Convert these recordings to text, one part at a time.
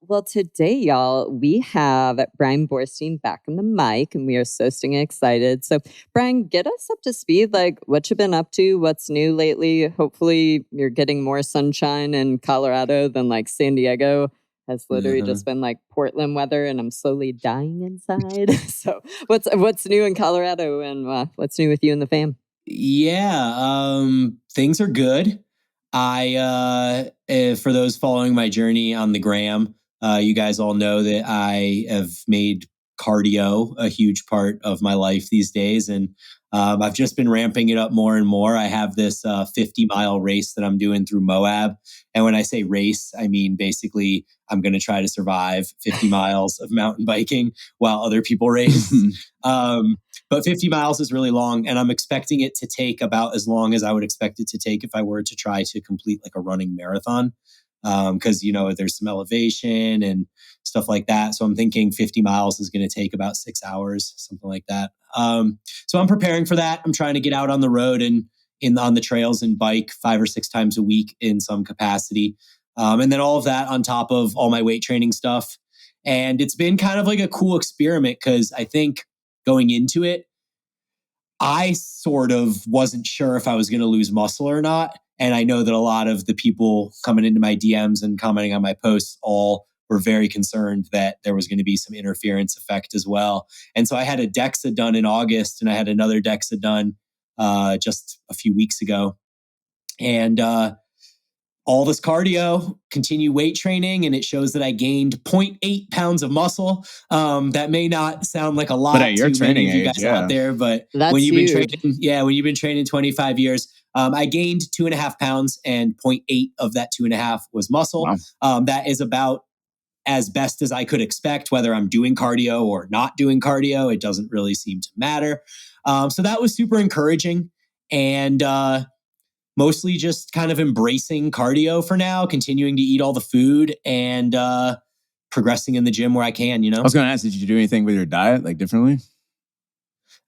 Well, today, y'all, we have Bryan Boorstein back on the mic, and we are so stinking excited. So, Bryan, get us up to speed. Like, what you been up to? What's new lately? Hopefully, you're getting more sunshine in Colorado than like San Diego has literally just been like Portland weather, and I'm slowly dying inside. So, what's new in Colorado, and what's new with you and the fam? Things are good. For those following my journey on the gram, you guys all know that I have made cardio a huge part of my life these days. And I've just been ramping it up more and more. I have this 50-mile race that I'm doing through Moab. And when I say race, I mean basically I'm going to try to survive 50 miles of mountain biking while other people race. But 50 miles is really long, and I'm expecting it to take about as long as I would expect it to take if I were to try to complete like a running marathon. Because, there's some elevation and stuff like that. So I'm thinking 50 miles is going to take about 6 hours, something like that. So I'm preparing for that. I'm trying to get out on the road and on the trails and bike 5 or 6 times a week in some capacity. And then all of that on top of all my weight training stuff. And it's been kind of like a cool experiment because I think going into it, I sort of wasn't sure if I was going to lose muscle or not. And I know that a lot of the people coming into my DMs and commenting on my posts all were very concerned that there was going to be some interference effect as well. And so I had a DEXA done in August, and I had another DEXA done just a few weeks ago. And all this cardio, continue weight training, and it shows that I gained 0.8 pounds of muscle. That may not sound like a lot to many of you guys out there, but when you've been training 25 years, I gained 2.5 pounds, and 0.8 of that 2.5 was muscle. Wow. That is about as best as I could expect, whether I'm doing cardio or not doing cardio. It doesn't really seem to matter. So that was super encouraging. And mostly just kind of embracing cardio for now, continuing to eat all the food and progressing in the gym where I can, I was going to ask, did you do anything with your diet, like differently?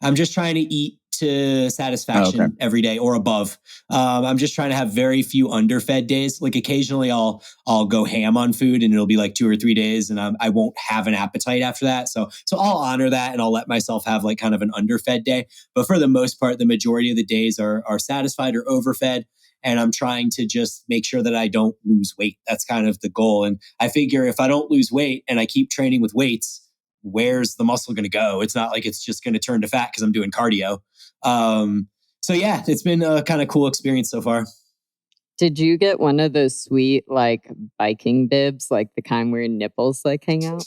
I'm just trying to eat to satisfaction every day or above. I'm just trying to have very few underfed days. Like occasionally I'll go ham on food and it'll be like 2 or 3 days and I won't have an appetite after that. So I'll honor that and I'll let myself have like kind of an underfed day. But for the most part, the majority of the days are satisfied or overfed. And I'm trying to just make sure that I don't lose weight. That's kind of the goal. And I figure if I don't lose weight and I keep training with weights, where's the muscle going to go? It's not like it's just going to turn to fat because I'm doing cardio. So yeah, it's been a kind of cool experience so far. Did you get one of those sweet like biking bibs, like the kind where your nipples like hang out?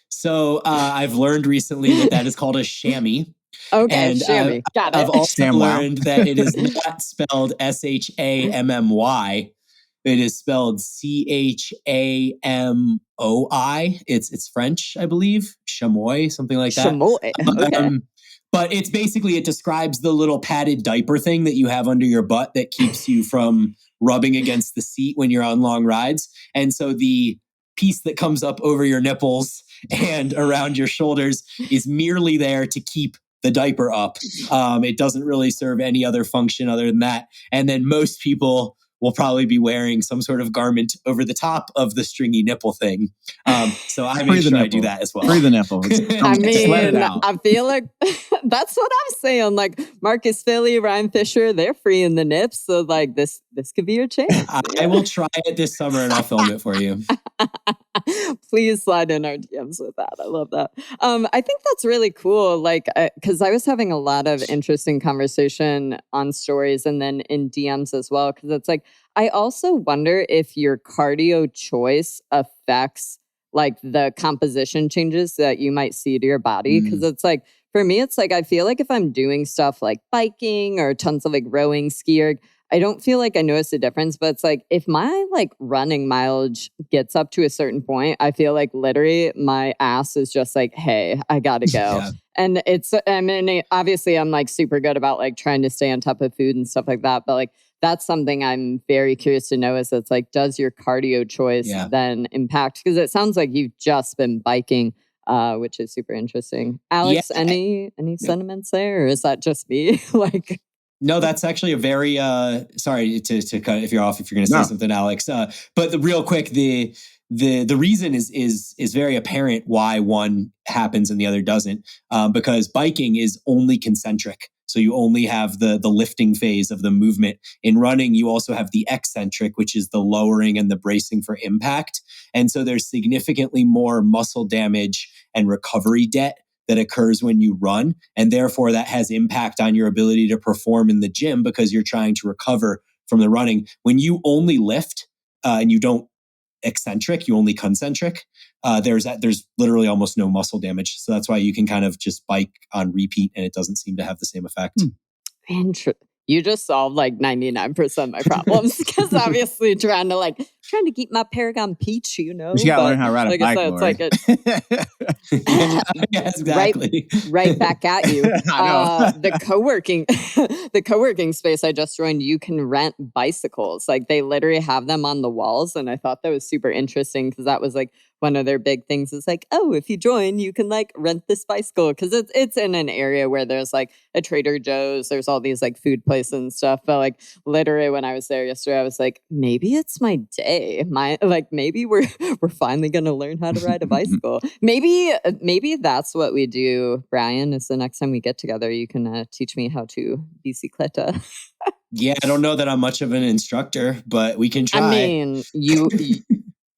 So I've learned recently that is called a chamois. Okay, and chamois. Got it. I've also learned that it is not spelled SHAMMY. It is spelled CHAMOI. It's French, I believe. Chamois, something like that. Chamois. Okay. But it's basically, it describes the little padded diaper thing that you have under your butt that keeps you from rubbing against the seat when you're on long rides. And so the piece that comes up over your nipples and around your shoulders is merely there to keep the diaper up. It doesn't really serve any other function other than that. And then most people will probably be wearing some sort of garment over the top of the stringy nipple thing. So I make sure I do that as well. Free the nipple. I mean, I feel like that's what I'm saying. Like Marcus Philly, Ryan Fisher, they're free in the nips. So like this could be your chance. I will try it this summer and I'll film it for you. Please slide in our DMs with that. I love that. I think that's really cool. Like, because I was having a lot of interesting conversation on stories and then in DMs as well. Because it's like, I also wonder if your cardio choice affects like the composition changes that you might see to your body. Because it's like, for me, it's like, I feel like if I'm doing stuff like biking or tons of like rowing, skiing, I don't feel like I notice a difference, but it's like if my like running mileage gets up to a certain point, I feel like literally my ass is just like, hey, I gotta go. Yeah. And I mean, obviously I'm like super good about like trying to stay on top of food and stuff like that. But like, that's something I'm very curious to know is it's like, does your cardio choice then impact? Because it sounds like you've just been biking, which is super interesting. Alex, any sentiments there, or is that just me? Like, no, that's actually a very, sorry to cut if you're going to say something, Alex. But real quick, the the reason is very apparent why one happens and the other doesn't, because biking is only concentric. So you only have the lifting phase of the movement. In running, you also have the eccentric, which is the lowering and the bracing for impact. And so there's significantly more muscle damage and recovery debt that occurs when you run. And therefore that has impact on your ability to perform in the gym because you're trying to recover from the running. When you only lift and you don't eccentric, you only concentric, there's literally almost no muscle damage. So that's why you can kind of just bike on repeat and it doesn't seem to have the same effect. You just solved like 99% of my problems because obviously trying to keep my Paragon peach, You gotta learn how to ride a bike, like Yes, exactly. right back at you. I know. The co-working space I just joined, you can rent bicycles. Like they literally have them on the walls. And I thought that was super interesting because that was like one of their big things is like, oh, if you join, you can like rent this bicycle because it's in an area where there's like a Trader Joe's, there's all these like food places and stuff. But like literally when I was there yesterday, I was like, maybe it's my day. Maybe we're finally gonna learn how to ride a bicycle. Maybe that's what we do, Bryan, is the next time we get together, you can teach me how to bicicleta. Yeah, I don't know that I'm much of an instructor, but we can try. I mean,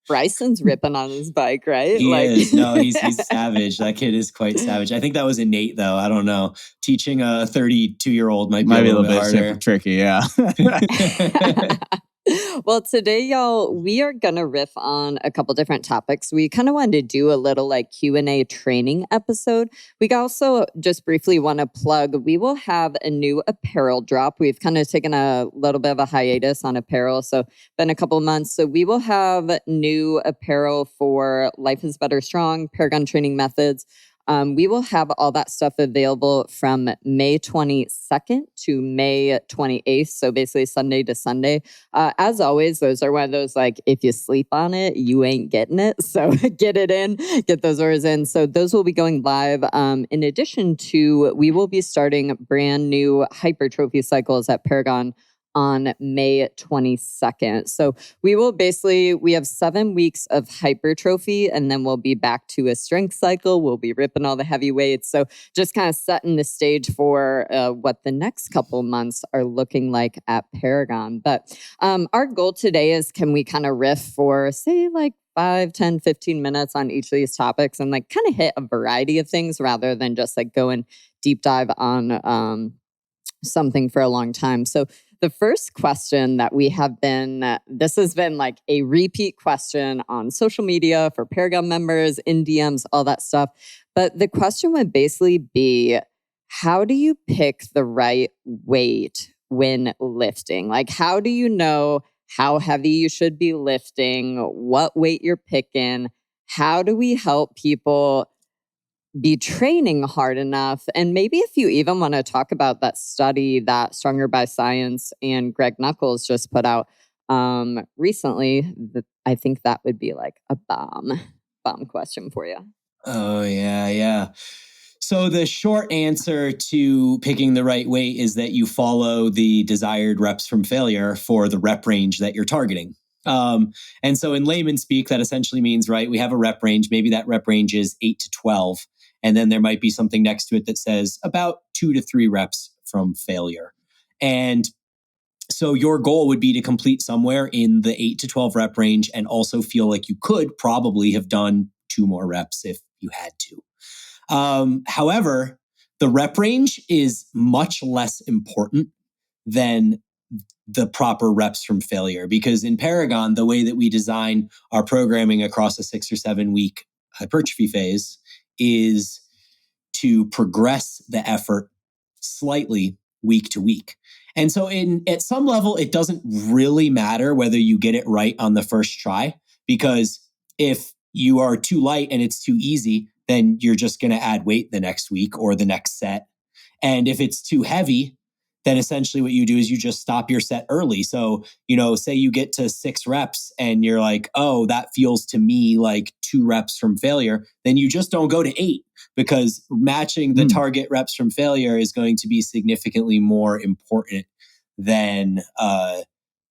Bryson's ripping on his bike, right? He is. No, he's savage. That kid is quite savage. I think that was innate, though. I don't know. Teaching a 32-year-old might be a little bit harder. Tricky, yeah. Well, today, y'all, we are going to riff on a couple different topics. We kind of wanted to do a little like Q&A training episode. We also just briefly want to plug, we will have a new apparel drop. We've kind of taken a little bit of a hiatus on apparel. So been a couple months. So we will have new apparel for Life is Better Strong, Paragon Training Methods. We will have all that stuff available from May 22nd to May 28th. So basically Sunday to Sunday. As always, those are one of those, like, if you sleep on it, you ain't getting it. So get it in, get those orders in. So those will be going live. In addition to, we will be starting brand new Hypertrophy cycles at Paragon on May 22nd. So we have 7 weeks of hypertrophy and then we'll be back to a strength cycle. We'll be ripping all the heavy weights. So just kind of setting the stage for what the next couple months are looking like at Paragon. But our goal today is, can we kind of riff for say like 5, 10, 15 minutes on each of these topics and like kind of hit a variety of things rather than just like going deep dive on something for a long time. So the first question that we have been, this has been like a repeat question on social media for Paragon members, in DMs, all that stuff. But the question would basically be, how do you pick the right weight when lifting? Like, how do you know how heavy you should be lifting, what weight you're picking? How do we help people be training hard enough? And maybe if you even want to talk about that study that Stronger by Science and Greg Nuckols just put out recently, I think that would be like a bomb question for you. Oh, yeah. So the short answer to picking the right weight is that you follow the desired reps from failure for the rep range that you're targeting. And so in layman speak, that essentially means, right, we have a rep range. Maybe that rep range is 8 to 12. And then there might be something next to it that says about 2 to 3 reps from failure. And so your goal would be to complete somewhere in the 8 to 12 rep range and also feel like you could probably have done 2 more reps if you had to. However, the rep range is much less important than the proper reps from failure, because in Paragon, the way that we design our programming across a 6 or 7 week hypertrophy phase is to progress the effort slightly week to week. And so at some level, it doesn't really matter whether you get it right on the first try, because if you are too light and it's too easy, then you're just going to add weight the next week or the next set. And if it's too heavy, then essentially what you do is you just stop your set early. So, say you get to 6 reps and you're like, oh, that feels to me like 2 reps from failure. Then you just don't go to 8, because matching the target reps from failure is going to be significantly more important than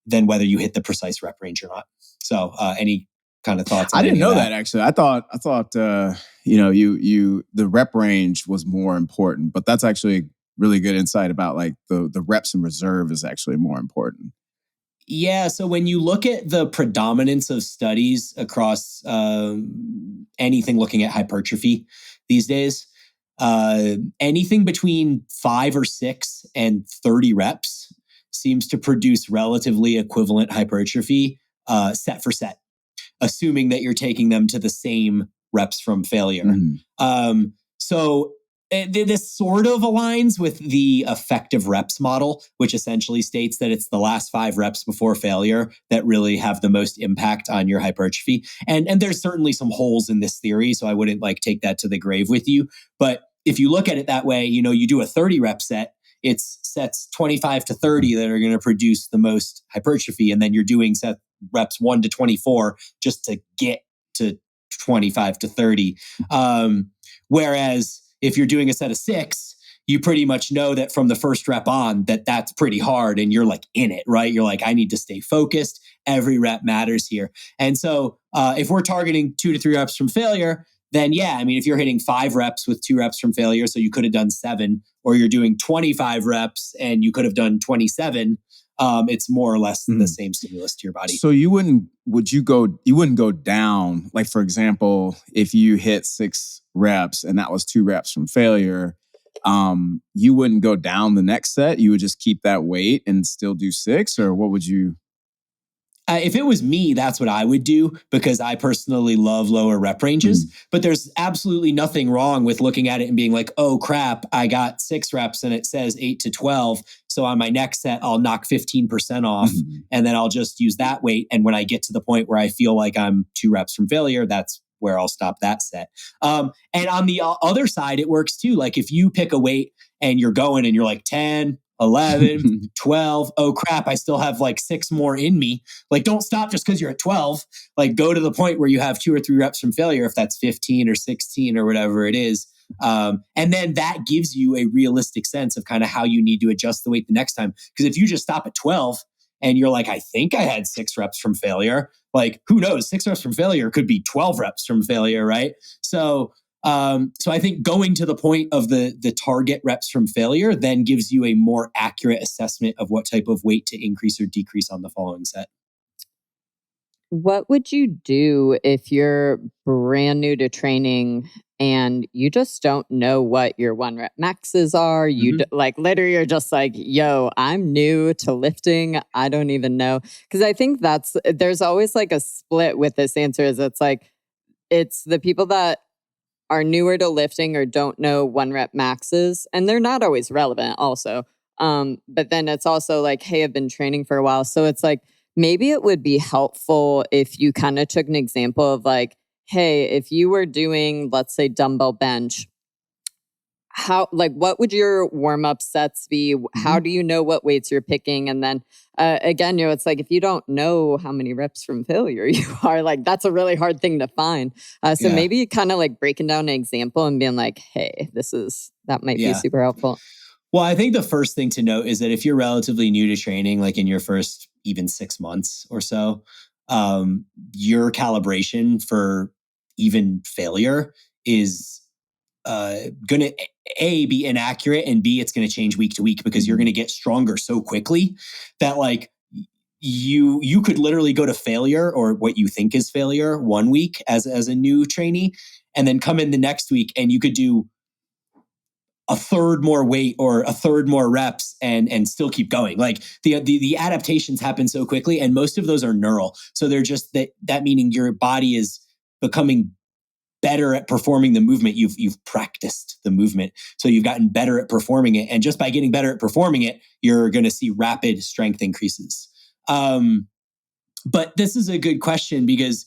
whether you hit the precise rep range or not. So any kind of thoughts on I didn't know that. that actually. I thought the rep range was more important, but that's actually really good insight about like the reps in reserve is actually more important. Yeah. So when you look at the predominance of studies across anything looking at hypertrophy these days, anything between 5 or 6 and 30 reps seems to produce relatively equivalent hypertrophy set for set, assuming that you're taking them to the same reps from failure. So this sort of aligns with the effective reps model, which essentially states that it's the last 5 reps before failure that really have the most impact on your hypertrophy. And there's certainly some holes in this theory, so I wouldn't like take that to the grave with you. But if you look at it that way, you do a 30 rep set, it's sets 25 to 30 that are going to produce the most hypertrophy. And then you're doing set reps 1 to 24 just to get to 25 to 30. Whereas if you're doing a set of 6, you pretty much know that from the first rep on that's pretty hard and you're like in it, right? You're like, I need to stay focused. Every rep matters here. And so if we're targeting 2 to 3 reps from failure, then yeah, I mean, if you're hitting 5 reps with 2 reps from failure, so you could have done 7, or you're doing 25 reps and you could have done 27, it's more or less the same stimulus to your body. So you wouldn't go down, like for example, if you hit 6 reps and that was 2 reps from failure, you wouldn't go down the next set. You would just keep that weight and still do 6, or what would you? If it was me, that's what I would do because I personally love lower rep ranges. But there's absolutely nothing wrong with looking at it and being like, oh crap, I got 6 reps and it says 8 to 12. So on my next set, I'll knock 15% off and then I'll just use that weight. And when I get to the point where I feel like I'm 2 reps from failure, that's where I'll stop that set. And on the other side, it works too. Like if you pick a weight and you're going and you're like 10, 11, 12. Oh crap, I still have like 6 more in me. Like don't stop just because you're at 12. Like go to the point where you have 2 or 3 reps from failure, if that's 15 or 16 or whatever it is. And then that gives you a realistic sense of kind of how you need to adjust the weight the next time. Because if you just stop at 12 and you're like, I think I had 6 reps from failure, like who knows, 6 reps from failure could be 12 reps from failure, right? So I think going to the point of the target reps from failure then gives you a more accurate assessment of what type of weight to increase or decrease on the following set. What would you do if you're brand new to training and you just don't know what your 1 rep maxes are? Like literally you're just like, yo, I'm new to lifting. I don't even know. Because I think there's always like a split with this answer is it's the people that are newer to lifting or don't know 1 rep maxes, and they're not always relevant also. But then it's also like, hey, I've been training for a while. So it's like, maybe it would be helpful if you kind of took an example of like, hey, if you were doing, let's say, dumbbell bench, what would your warm-up sets be? How do you know what weights you're picking? And then again, it's like if you don't know how many reps from failure you are, like that's a really hard thing to find. So maybe kind of like breaking down an example and being like, hey, that might be super helpful. Well, I think the first thing to note is that if you're relatively new to training, like in your first even 6 months or so, your calibration for even failure is going to be inaccurate, and B, it's going to change week to week because you're going to get stronger so quickly that like you could literally go to failure or what you think is failure 1 week as a new trainee, and then come in the next week and you could do a third more weight or a third more reps and still keep going. Like the adaptations happen so quickly, and most of those are neural. So they're just that meaning your body is becoming better at performing the movement. You've practiced the movement. So you've gotten better at performing it. And just by getting better at performing it, you're going to see rapid strength increases. But this is a good question because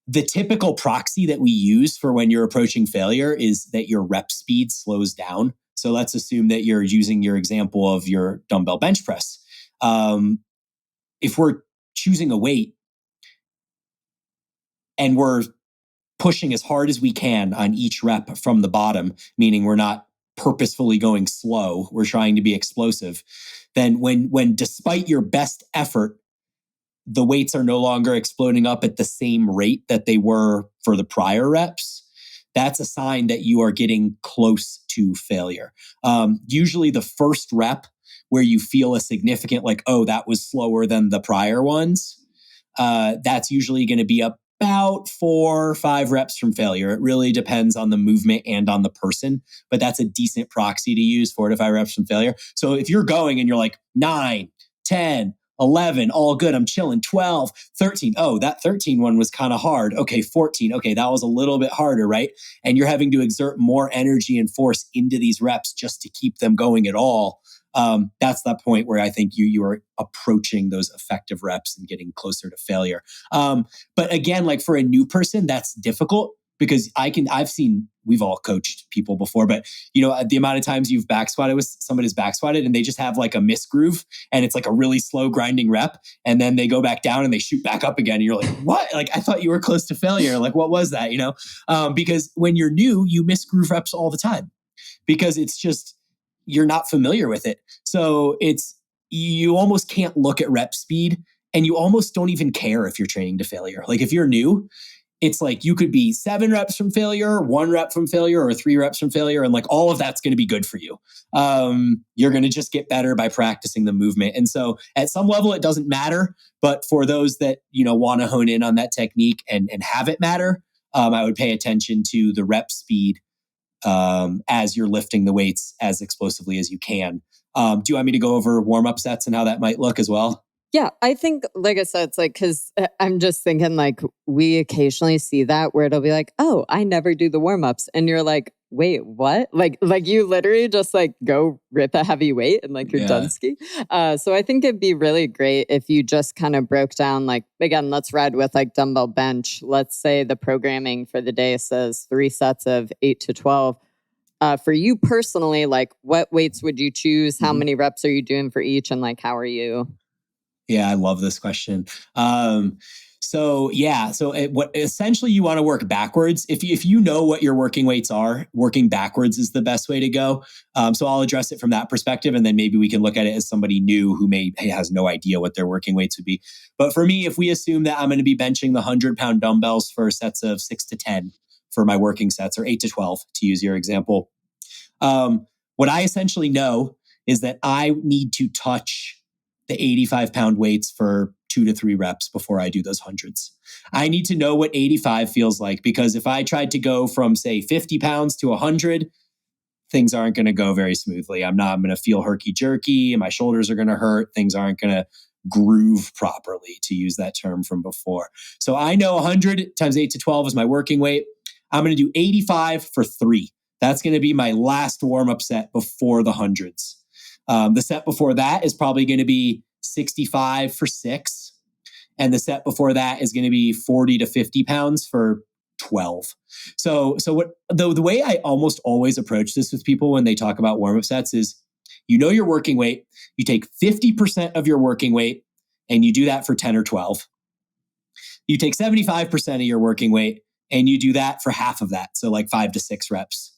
the typical proxy that we use for when you're approaching failure is that your rep speed slows down. So let's assume that you're using your example of your dumbbell bench press. If we're choosing a weight and we're pushing as hard as we can on each rep from the bottom, meaning we're not purposefully going slow, we're trying to be explosive, then when despite your best effort, the weights are no longer exploding up at the same rate that they were for the prior reps, that's a sign that you are getting close to failure. Usually the first rep where you feel a significant, like, oh, that was slower than the prior ones, that's usually going to be about 4 or 5 reps from failure. It really depends on the movement and on the person, but that's a decent proxy to use, 4 to 5 reps from failure. So if you're going and you're like 9, 10, 11, all good, I'm chilling, 12, 13. Oh, that 13 one was kind of hard. Okay, 14. Okay, that was a little bit harder, right? And you're having to exert more energy and force into these reps just to keep them going at all. That's the point where I think you are approaching those effective reps and getting closer to failure. But again, like for a new person, that's difficult because we've all coached people before, but the amount of times you've back squatted with somebody's back squatted and they just have like a miss groove and it's like a really slow grinding rep. And then they go back down and they shoot back up again. And you're like, what? Like, I thought you were close to failure. Like, what was that? Because when you're new, you miss groove reps all the time because it's just, you're not familiar with it. So you almost can't look at rep speed and you almost don't even care if you're training to failure. Like if you're new, it's like you could be 7 reps from failure, 1 rep from failure, or 3 reps from failure. And like all of that's going to be good for you. You're going to just get better by practicing the movement. And so at some level, it doesn't matter. But for those that, want to hone in on that technique and have it matter, I would pay attention to the rep speed as you're lifting the weights as explosively as you can. Do you want me to go over warm-up sets and how that might look as well? Yeah, I think, like I said, it's like, because I'm just thinking like we occasionally see that where it'll be like, oh, I never do the warm-ups. And you're like, wait, what? Like you literally just like go rip a heavy weight and like you're done ski. So I think it'd be really great if you just kind of broke down, like, again, let's ride with like dumbbell bench. Let's say the programming for the day says 3 sets of 8 to 12. For you personally, like what weights would you choose? How many reps are you doing for each? And like, how are you? Yeah, I love this question. So what essentially you want to work backwards. If you know what your working weights are, working backwards is the best way to go. So I'll address it from that perspective, and then maybe we can look at it as somebody new who has no idea what their working weights would be. But for me, if we assume that I'm going to be benching the 100-pound dumbbells for sets of 6 to 10 for my working sets, or 8 to 12 to use your example, what I essentially know is that I need to touch the 85-pound weights for 2 to 3 reps before I do those hundreds. I need to know what 85 feels like, because if I tried to go from, say, 50 pounds to 100, things aren't going to go very smoothly. I'm going to feel herky-jerky, and my shoulders are going to hurt. Things aren't going to groove properly, to use that term from before. So I know 100 times 8 to 12 is my working weight. I'm going to do 85 for 3. That's going to be my last warm-up set before the hundreds. The set before that is probably going to be 65 for 6. And the set before that is going to be 40 to 50 pounds for 12. So what the way I almost always approach this with people when they talk about warm-up sets is, your working weight, you take 50% of your working weight and you do that for 10 or 12. You take 75% of your working weight and you do that for half of that. So like 5 to 6 reps.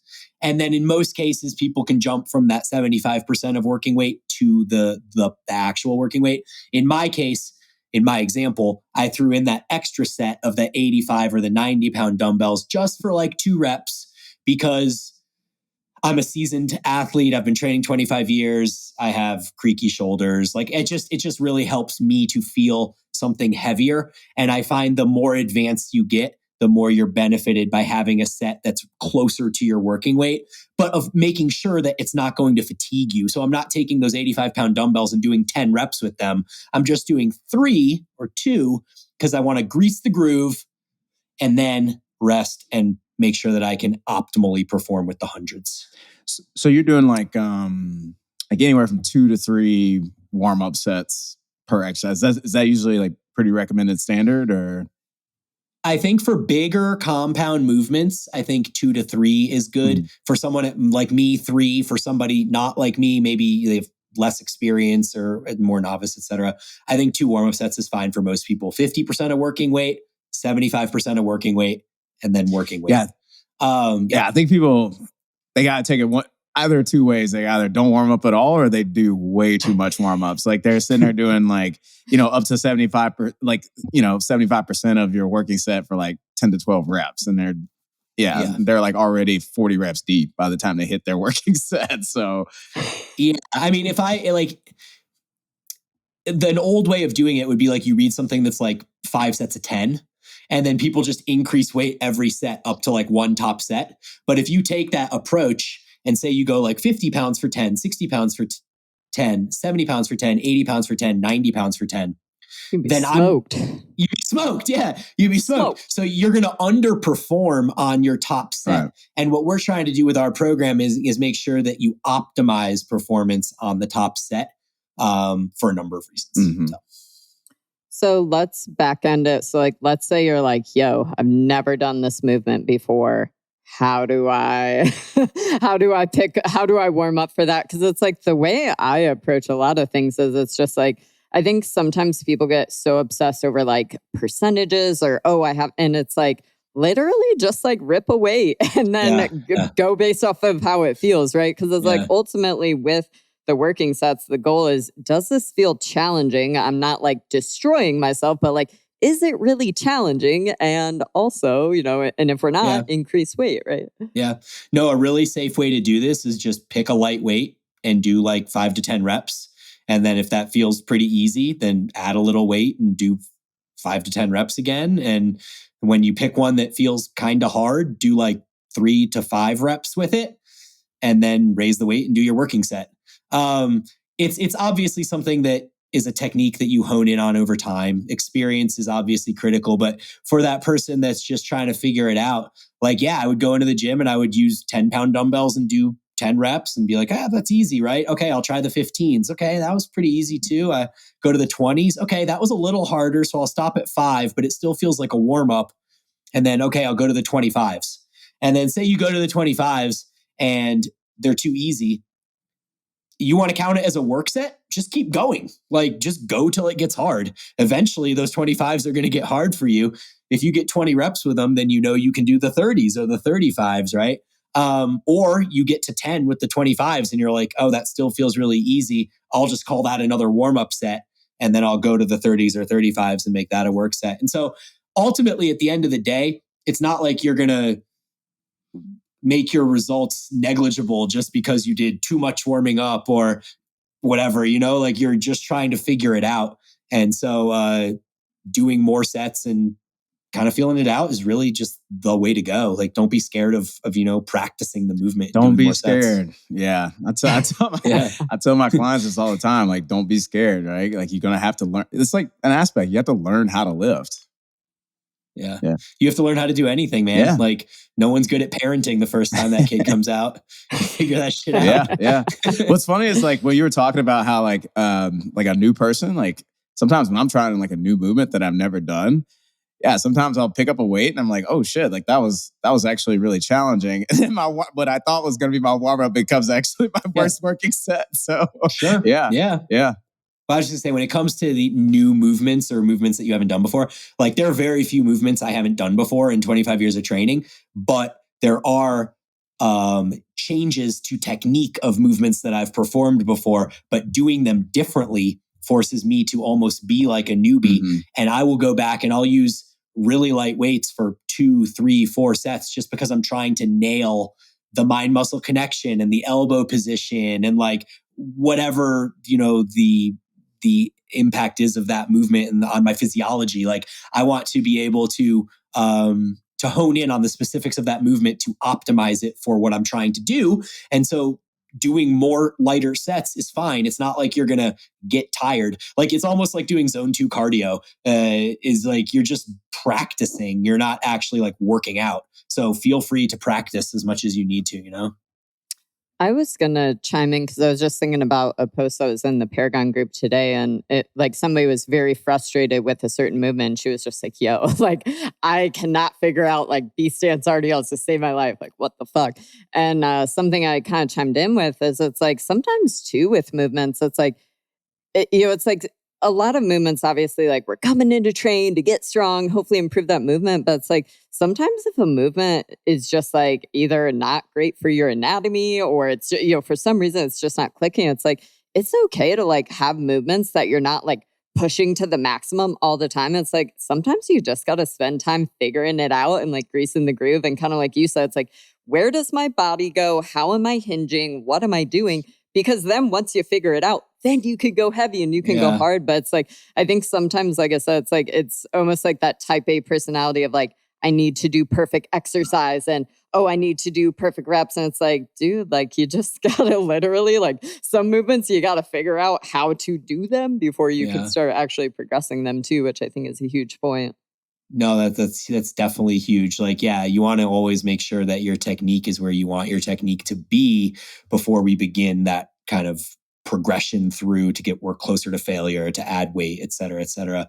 And then in most cases, people can jump from that 75% of working weight to the actual working weight. In my case, in my example, I threw in that extra set of the 85 or the 90-pound dumbbells just for like 2 reps because I'm a seasoned athlete. I've been training 25 years. I have creaky shoulders. Like it just really helps me to feel something heavier. And I find the more advanced you get, the more you're benefited by having a set that's closer to your working weight, but of making sure that it's not going to fatigue you. So I'm not taking those 85-pound dumbbells and doing 10 reps with them. I'm just doing 3 or 2 because I want to grease the groove and then rest and make sure that I can optimally perform with the hundreds. So you're doing like anywhere from 2 to 3 warm-up sets per exercise. Is that usually like pretty recommended standard, or? I think for bigger compound movements, I think 2 to 3 is good. For someone like me, 3. For somebody not like me, maybe they have less experience or more novice, et cetera. I think 2 warm-up sets is fine for most people. 50% of working weight, 75% of working weight, and then working weight. Yeah. I think people, they got to take it either two ways. They either don't warm up at all or they do way too much warm-ups. Like they're sitting there doing like, up to 75% of your working set for like 10 to 12 reps. And they're like already 40 reps deep by the time they hit their working set. So yeah, I mean, if I like an old way of doing it would be like you read something that's like 5 sets of 10 and then people just increase weight every set up to like one top set. But if you take that approach and say you go like 50 pounds for 10, 60 pounds for 10, 70 pounds for 10, 80 pounds for 10, 90 pounds for 10, then smoked. You'd be smoked. Yeah, you'd be smoked. So you're going to underperform on your top set. Right. And what we're trying to do with our program is make sure that you optimize performance on the top set for a number of reasons. Mm-hmm. So let's back end it. So like, let's say you're like, yo, I've never done this movement before. How do I warm up for that? Because it's like the way I approach a lot of things is it's just like, I think sometimes people get so obsessed over like percentages or, and it's like literally just like rip a weight and then go based off of how it feels, right? Because it's like ultimately with the working sets, the goal is, does this feel challenging? I'm not like destroying myself, but like, is it really challenging? And also, and if we're not, increase weight, right? Yeah. No, a really safe way to do this is just pick a light weight and do like 5 to 10 reps. And then if that feels pretty easy, then add a little weight and do 5 to 10 reps again. And when you pick one that feels kind of hard, do like 3 to 5 reps with it and then raise the weight and do your working set. It's obviously something that is a technique that you hone in on over time. Experience is obviously critical, but for that person that's just trying to figure it out, like, I would go into the gym and I would use 10-pound dumbbells and do 10 reps and be like, that's easy, right? Okay, I'll try the 15s. Okay, that was pretty easy too. I go to the 20s. Okay, that was a little harder, so I'll stop at 5, but it still feels like a warm up. And then, okay, I'll go to the 25s. And then say you go to the 25s and they're too easy. You want to count it as a work set? Just keep going. Like, just go till it gets hard. Eventually, those 25s are going to get hard for you. If you get 20 reps with them, then you can do the 30s or the 35s, right? Or you get to 10 with the 25s and you're like, oh, that still feels really easy. I'll just call that another warm-up set. And then I'll go to the 30s or 35s and make that a work set. And so ultimately, at the end of the day, it's not like you're going to make your results negligible just because you did too much warming up or whatever, like you're just trying to figure it out. And so doing more sets and kind of feeling it out is really just the way to go. Like, don't be scared of practicing the movement. Don't be scared. Sets. Yeah. I tell my clients this all the time. Like, don't be scared, right? Like, you're going to have to learn. It's like an aspect. You have to learn how to lift. Yeah. You have to learn how to do anything, man. Yeah. Like, no one's good at parenting the first time that kid comes out. Figure that shit out. Yeah. What's funny is like when you were talking about how like a new person, like sometimes when I'm trying like a new movement that I've never done, sometimes I'll pick up a weight and I'm like, oh shit, like that was actually really challenging. And then what I thought was going to be my warm up becomes actually my worst working set. So sure. Yeah. Well, I was just going to say, when it comes to the new movements or movements that you haven't done before, like there are very few movements I haven't done before in 25 years of training, but there are changes to technique of movements that I've performed before, but doing them differently forces me to almost be like a newbie. Mm-hmm. And I will go back and I'll use really light weights for 2, 3, 4 sets just because I'm trying to nail the mind muscle connection and the elbow position and like whatever, the impact is of that movement and on my physiology. Like, I want to be able to hone in on the specifics of that movement to optimize it for what I'm trying to do. And so doing more lighter sets is fine. It's not like you're going to get tired. Like, it's almost like doing zone 2 cardio is like, you're just practicing. You're not actually like working out. So feel free to practice as much as you need to, I was going to chime in because I was just thinking about a post that was in the Paragon group today. And it like somebody was very frustrated with a certain movement. She was just like, yo, like I cannot figure out like B stance RDLs to save my life. Like, what the fuck? And something I kind of chimed in with is it's like sometimes too with movements, it's like, it's like a lot of movements, obviously, like we're coming in to train to get strong, hopefully improve that movement. But it's like sometimes if a movement is just like either not great for your anatomy or it's, for some reason it's just not clicking, it's like, it's okay to like have movements that you're not like pushing to the maximum all the time. It's like sometimes you just got to spend time figuring it out and like greasing the groove. And kind of like you said, it's like, where does my body go? How am I hinging? What am I doing? Because then once you figure it out, then you could go heavy and you can go hard. But it's like, I think sometimes, like I said, it's like, it's almost like that type A personality of like, I need to do perfect exercise and, oh, I need to do perfect reps. And it's like, dude, like you just gotta literally like some movements, you gotta figure out how to do them before you can start actually progressing them too, which I think is a huge point. No, that's definitely huge. Like, yeah, you want to always make sure that your technique is where you want your technique to be before we begin that kind of progression through to get work closer to failure, to add weight, et cetera, et cetera.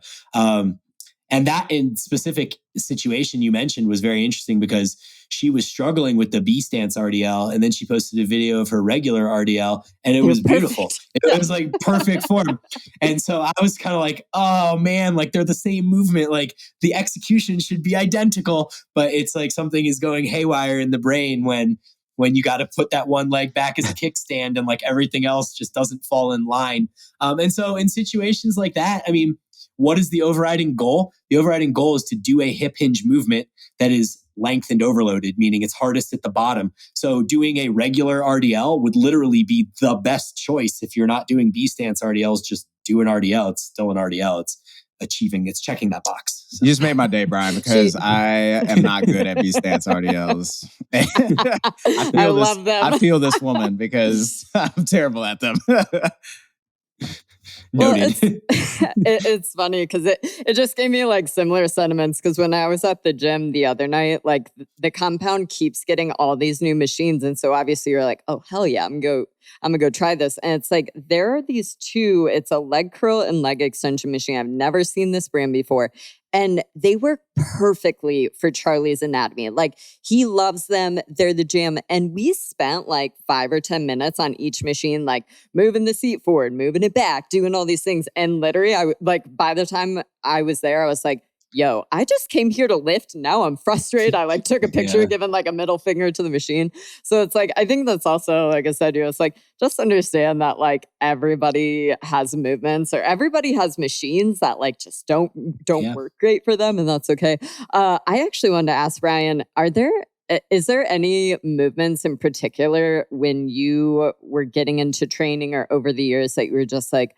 And that in specific situation you mentioned was very interesting because she was struggling with the B stance RDL and then she posted a video of her regular RDL and it was beautiful. It was like perfect form. And so I was kind of like, oh man, like they're the same movement. Like the execution should be identical, but it's like something is going haywire in the brain when you got to put that one leg back as a kickstand and like everything else just doesn't fall in line. And so in situations like that, I mean, what is the overriding goal? The overriding goal is to do a hip hinge movement that is lengthened overloaded, meaning it's hardest at the bottom. So doing a regular RDL would literally be the best choice. If you're not doing B stance RDLs, just do an RDL. It's still an RDL. It's checking that box. So. You just made my day, Bryan, because I am not good at B stance RDLs. I love them. I feel this woman because I'm terrible at them. Well, it's funny because it just gave me like similar sentiments because when I was at the gym the other night, like the compound keeps getting all these new machines. And so obviously you're like, oh, hell yeah, I'm gonna go try this. And it's like, there are these two, it's a leg curl and leg extension machine. I've never seen this brand before. And they work perfectly for Charlie's anatomy. Like he loves them. They're the gym. And we spent like 5 or 10 minutes on each machine, like moving the seat forward, moving it back, doing all these things. And literally by the time I was there, I was like, yo, I just came here to lift. Now I'm frustrated. I like took a picture, giving like a middle finger to the machine. So it's like, I think that's also, like I said, it's like, just understand that like everybody has movements or everybody has machines that like just don't work great for them. And that's okay. I actually wanted to ask Bryan, is there any movements in particular when you were getting into training or over the years that you were just like,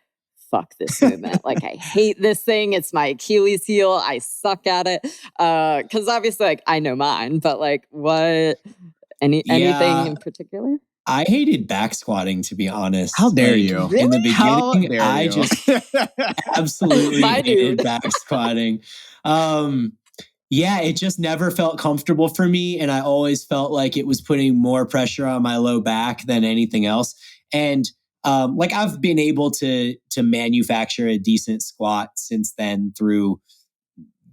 fuck this movement. Like, I hate this thing. It's my Achilles heel. I suck at it. Because obviously, like, I know mine, but like, anything in particular? I hated back squatting, to be honest. How dare you? In the beginning, I just absolutely hated back squatting. It just never felt comfortable for me. And I always felt like it was putting more pressure on my low back than anything else. And like I've been able to manufacture a decent squat since then through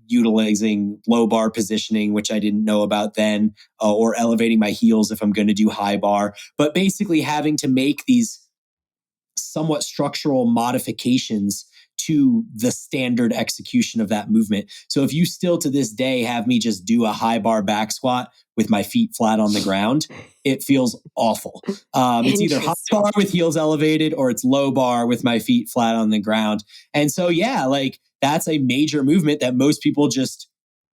utilizing low bar positioning, which I didn't know about then, or elevating my heels if I'm going to do high bar. But basically having to make these somewhat structural modifications to the standard execution of that movement. So if you still to this day have me just do a high bar back squat with my feet flat on the ground, it feels awful. It's either high bar with heels elevated or it's low bar with my feet flat on the ground. And so, like that's a major movement that most people just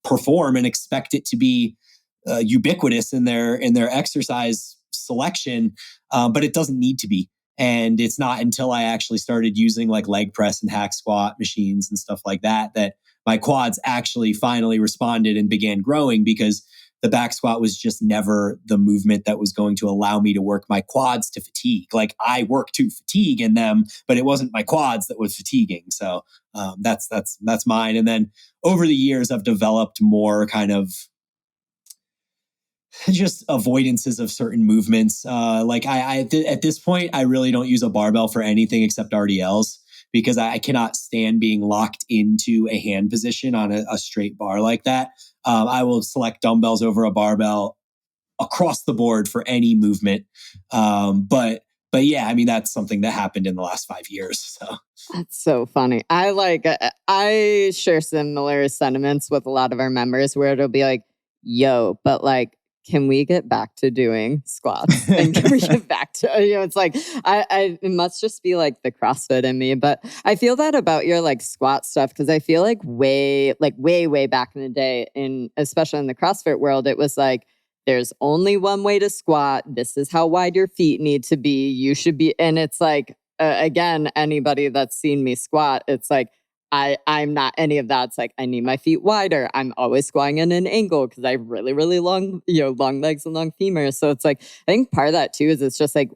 perform and expect it to be ubiquitous in their exercise selection. But it doesn't need to be. And it's not until I actually started using like leg press and hack squat machines and stuff like that my quads actually finally responded and began growing, because the back squat was just never the movement that was going to allow me to work my quads to fatigue. Like I work to fatigue in them, but it wasn't my quads that was fatiguing. So that's mine. And then over the years, I've developed more kind of just avoidances of certain movements. Like I at this point, I really don't use a barbell for anything except RDLs, because I cannot stand being locked into a hand position on a straight bar like that. I will select dumbbells over a barbell across the board for any movement. But But yeah, I mean, that's something that happened in the last 5 years. So That's so funny. I share similar sentiments with a lot of our members where it'll be like, yo, but like, can we get back to doing squats? And can we get back to, it's like, it must just be like the CrossFit in me. But I feel that about your like squat stuff, because I feel like way back in the day, especially in the CrossFit world, it was like, there's only one way to squat. This is how wide your feet need to be. You should be, and it's like, again, anybody that's seen me squat, it's like, I'm not any of that. It's like, I need my feet wider. I'm always squatting in an angle because I have really, really long, long legs and long femurs. So it's like, I think part of that too is it's just like,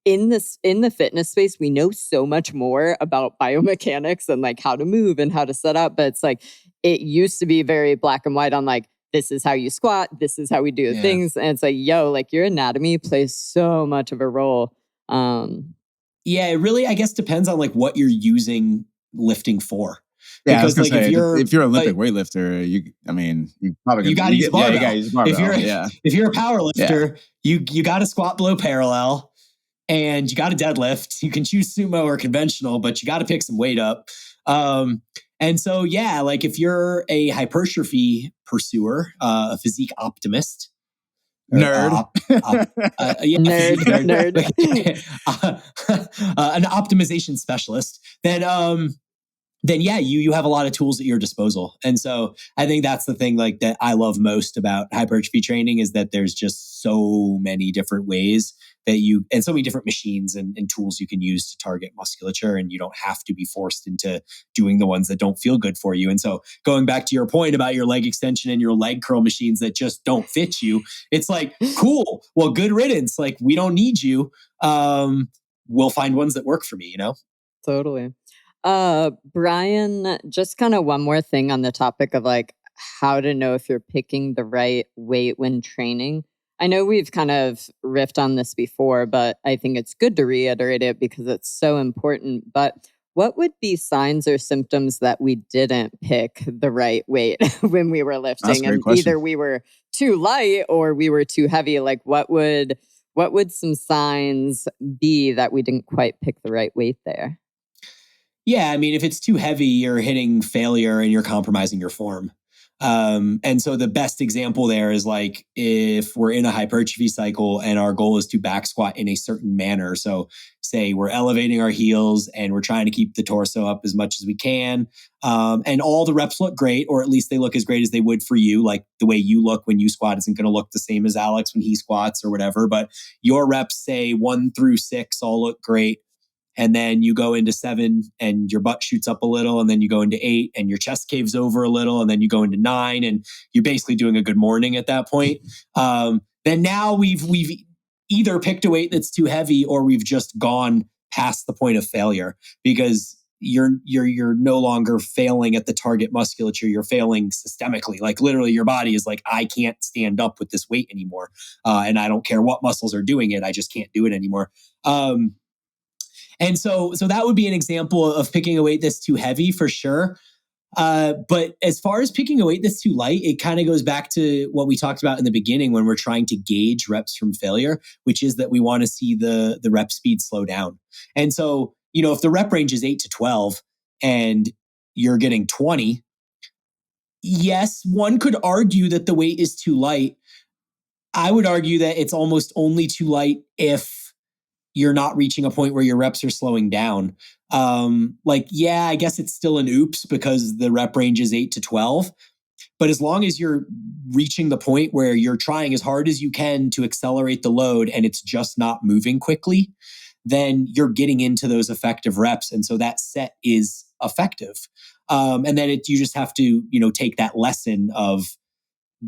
in the fitness space, we know so much more about biomechanics and like how to move and how to set up. But it's like, it used to be very black and white on like, this is how you squat, this is how we do things. And it's like, yo, like your anatomy plays so much of a role. Yeah, it really, I guess, depends on like what you're using lifting for. Yeah, I was Because gonna like say, if you're an Olympic like, weightlifter, you probably you got to use barbell. Yeah, you got to use barbell. If you're a power lifter, you got to squat below parallel, and you got to deadlift. You can choose sumo or conventional, but you got to pick some weight up. And so, yeah, like if you're a hypertrophy pursuer, a physique optimist, nerd, nerd, an optimization specialist, then yeah, you have a lot of tools at your disposal. And so I think that's the thing like that I love most about hypertrophy training is that there's just so many different ways that and so many different machines and tools you can use to target musculature, and you don't have to be forced into doing the ones that don't feel good for you. And so going back to your point about your leg extension and your leg curl machines that just don't fit you, it's like, cool, well, good riddance. Like we don't need you. We'll find ones that work for me, Totally. Bryan, just kind of one more thing on the topic of like how to know if you're picking the right weight when training. I know we've kind of riffed on this before, but I think it's good to reiterate it because it's so important. But what would be signs or symptoms that we didn't pick the right weight when we were lifting? That's a great And question. either we were too light or we were too heavy. Like what would some signs be that we didn't quite pick the right weight there? Yeah, I mean, if it's too heavy, you're hitting failure and you're compromising your form. And so the best example there is like if we're in a hypertrophy cycle and our goal is to back squat in a certain manner. So say we're elevating our heels and we're trying to keep the torso up as much as we can. And all the reps look great, or at least they look as great as they would for you. Like the way you look when you squat isn't going to look the same as Alex when he squats or whatever. But your reps, say 1 through 6, all look great. And then you go into 7 and your butt shoots up a little. And then you go into 8 and your chest caves over a little. And then you go into 9 and you're basically doing a good morning at that point. Then now we've either picked a weight that's too heavy or we've just gone past the point of failure because you're no longer failing at the target musculature. You're failing systemically. Like literally your body is like, I can't stand up with this weight anymore. And I don't care what muscles are doing it. I just can't do it anymore. And so that would be an example of picking a weight that's too heavy for sure. But as far as picking a weight that's too light, it kind of goes back to what we talked about in the beginning when we're trying to gauge reps from failure, which is that we want to see the rep speed slow down. And so, if the rep range is 8 to 12 and you're getting 20, yes, one could argue that the weight is too light. I would argue that it's almost only too light if you're not reaching a point where your reps are slowing down. Yeah, I guess it's still an oops because the rep range is 8 to 12. But as long as you're reaching the point where you're trying as hard as you can to accelerate the load and it's just not moving quickly, then you're getting into those effective reps. And so that set is effective. And then you just have to, take that lesson of,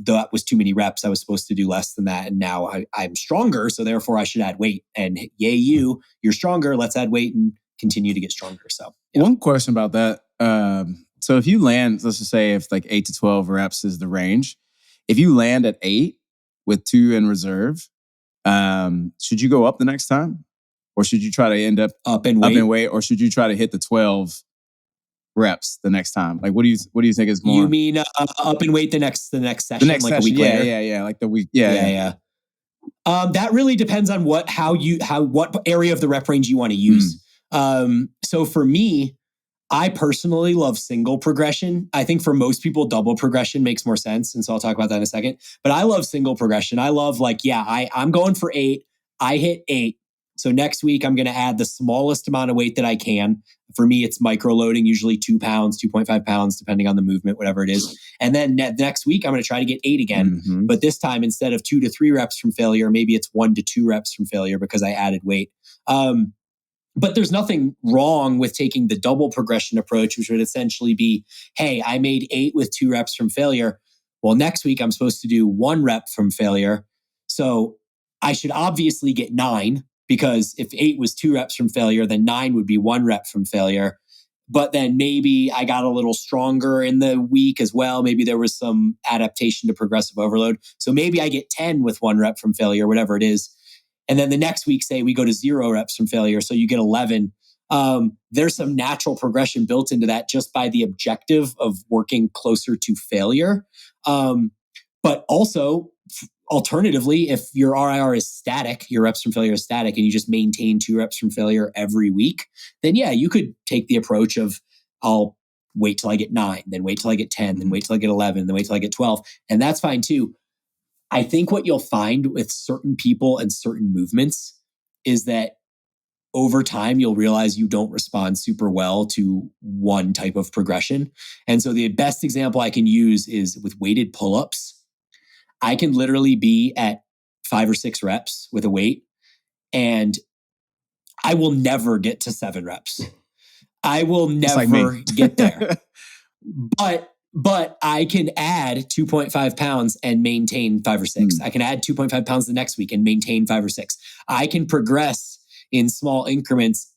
that was too many reps. I was supposed to do less than that. And now I'm stronger. So therefore I should add weight. And yay, you're stronger. Let's add weight and continue to get stronger. So yeah. One question about that. So if you land, let's just say if like 8 to 12 reps is the range, if you land at 8 with 2 in reserve, should you go up the next time? Or should you try to end up up in weight? Or should you try to hit the 12 reps the next time? Like, what do you think is more? You mean up in weight the next session? The next like session, a week later? Yeah. Like the week, yeah. That really depends on what area of the rep range you want to use. So for me, I personally love single progression. I think for most people, double progression makes more sense. And so I'll talk about that in a second. But I love single progression. I love I'm going for 8. I hit 8. So next week, I'm going to add the smallest amount of weight that I can. For me, it's micro loading, usually 2 pounds, 2.5 pounds, depending on the movement, whatever it is. And then next week, I'm going to try to get 8 again. But this time, instead of 2 to 3 reps from failure, maybe it's 1 to 2 reps from failure because I added weight. But there's nothing wrong with taking the double progression approach, which would essentially be, hey, I made 8 with 2 reps from failure. Well, next week I'm supposed to do 1 rep from failure. So I should obviously get 9, because if 8 was 2 reps from failure, then 9 would be 1 rep from failure. But then maybe I got a little stronger in the week as well. Maybe there was some adaptation to progressive overload. So maybe I get 10 with 1 rep from failure, whatever it is. And then the next week, say we go to 0 reps from failure, so you get 11. There's some natural progression built into that just by the objective of working closer to failure. But also, alternatively, if your RIR is static, your reps from failure is static, and you just maintain 2 reps from failure every week, then yeah, you could take the approach of, I'll wait till I get 9, then wait till I get 10, then wait till I get 11, then wait till I get 12. And that's fine too. I think what you'll find with certain people and certain movements is that over time, you'll realize you don't respond super well to one type of progression. And so the best example I can use is with weighted pull-ups. I can literally be at 5 or 6 reps with a weight, and I will never get to 7 reps. I will never get there. But I can add 2.5 pounds and maintain 5 or 6. I can add 2.5 pounds the next week and maintain 5 or 6. I can progress in small increments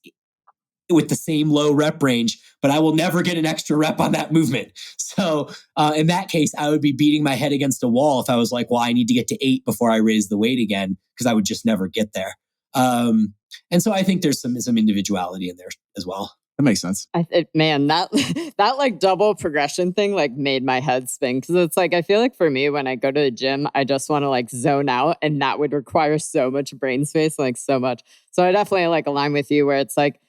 with the same low rep range, but I will never get an extra rep on that movement. So in that case, I would be beating my head against a wall if I was like, well, I need to get to 8 before I raise the weight again, because I would just never get there. And so I think there's some individuality in there as well. That makes sense. Man, that like double progression thing like made my head spin, because it's like I feel like for me when I go to the gym, I just want to like zone out, and that would require so much brain space, like so much. So I definitely like align with you where it's like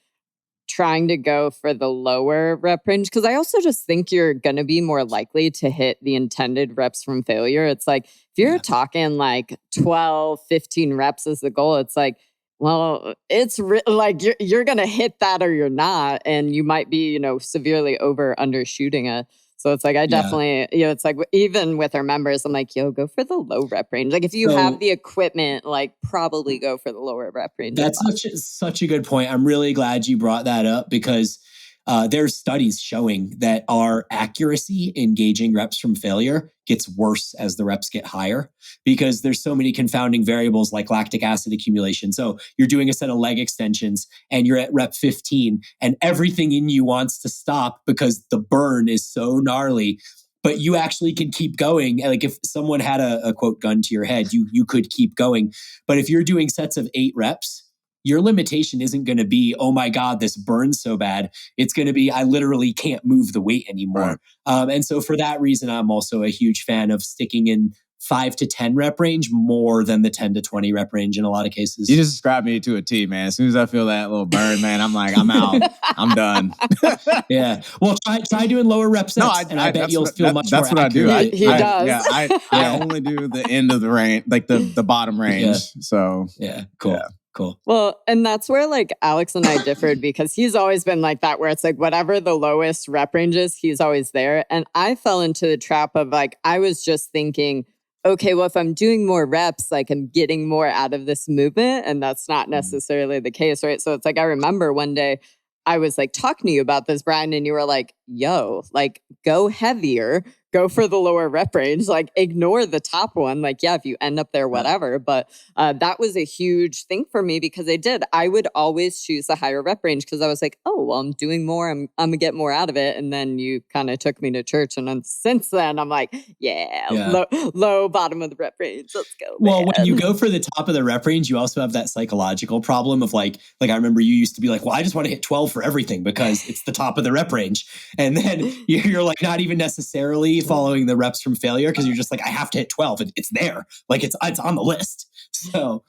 trying to go for the lower rep range, because I also just think you're going to be more likely to hit the intended reps from failure. It's like if you're talking like 12, 15 reps as the goal, it's like, well, it's like you're going to hit that or you're not. And you might be, severely over undershooting it. So it's like, I definitely, it's like even with our members, I'm like, go for the low rep range. Like if you have the equipment, like probably go for the lower rep range. That's such a good point. I'm really glad you brought that up, because there's studies showing that our accuracy in gauging reps from failure gets worse as the reps get higher, because there's so many confounding variables like lactic acid accumulation. So you're doing a set of leg extensions and you're at rep 15 and everything in you wants to stop because the burn is so gnarly, but you actually can keep going. Like if someone had a quote gun to your head, you could keep going. But if you're doing sets of 8 reps, your limitation isn't going to be, oh my God, this burns so bad. It's going to be, I literally can't move the weight anymore. Right. And so for that reason, I'm also a huge fan of sticking in 5 to 10 rep range more than the 10 to 20 rep range in a lot of cases. You just described me to a T, man. As soon as I feel that little burn, man, I'm like, I'm out. I'm done. Yeah. Well, try doing lower rep sets, and I bet you'll feel much more accurate. That's what I do. He does. Yeah, I only do the end of the range, like the bottom range. Yeah. So yeah, cool. Yeah. Cool. Well, and that's where like Alex and I differed, because he's always been like that, where it's like whatever the lowest rep range is, he's always there. And I fell into the trap of like, I was just thinking, okay, well, if I'm doing more reps, like I'm getting more out of this movement. And that's not necessarily the case, right? So it's like, I remember one day I was like talking to you about this, Bryan, and you were like, yo, like go heavier, go for the lower rep range, like ignore the top one. Like, yeah, if you end up there, whatever. But that was a huge thing for me, because I would always choose the higher rep range, because I was like, oh, well, I'm doing more. I'm going to get more out of it. And then you kind of took me to church. And then since then, I'm like, low bottom of the rep range. Let's go. Well, when you go for the top of the rep range, you also have that psychological problem of like I remember you used to be like, well, I just want to hit 12 for everything because it's the top of the rep range. And then you're like not even necessarily following the reps from failure because you're just like, I have to hit 12. It's there. Like it's on the list. So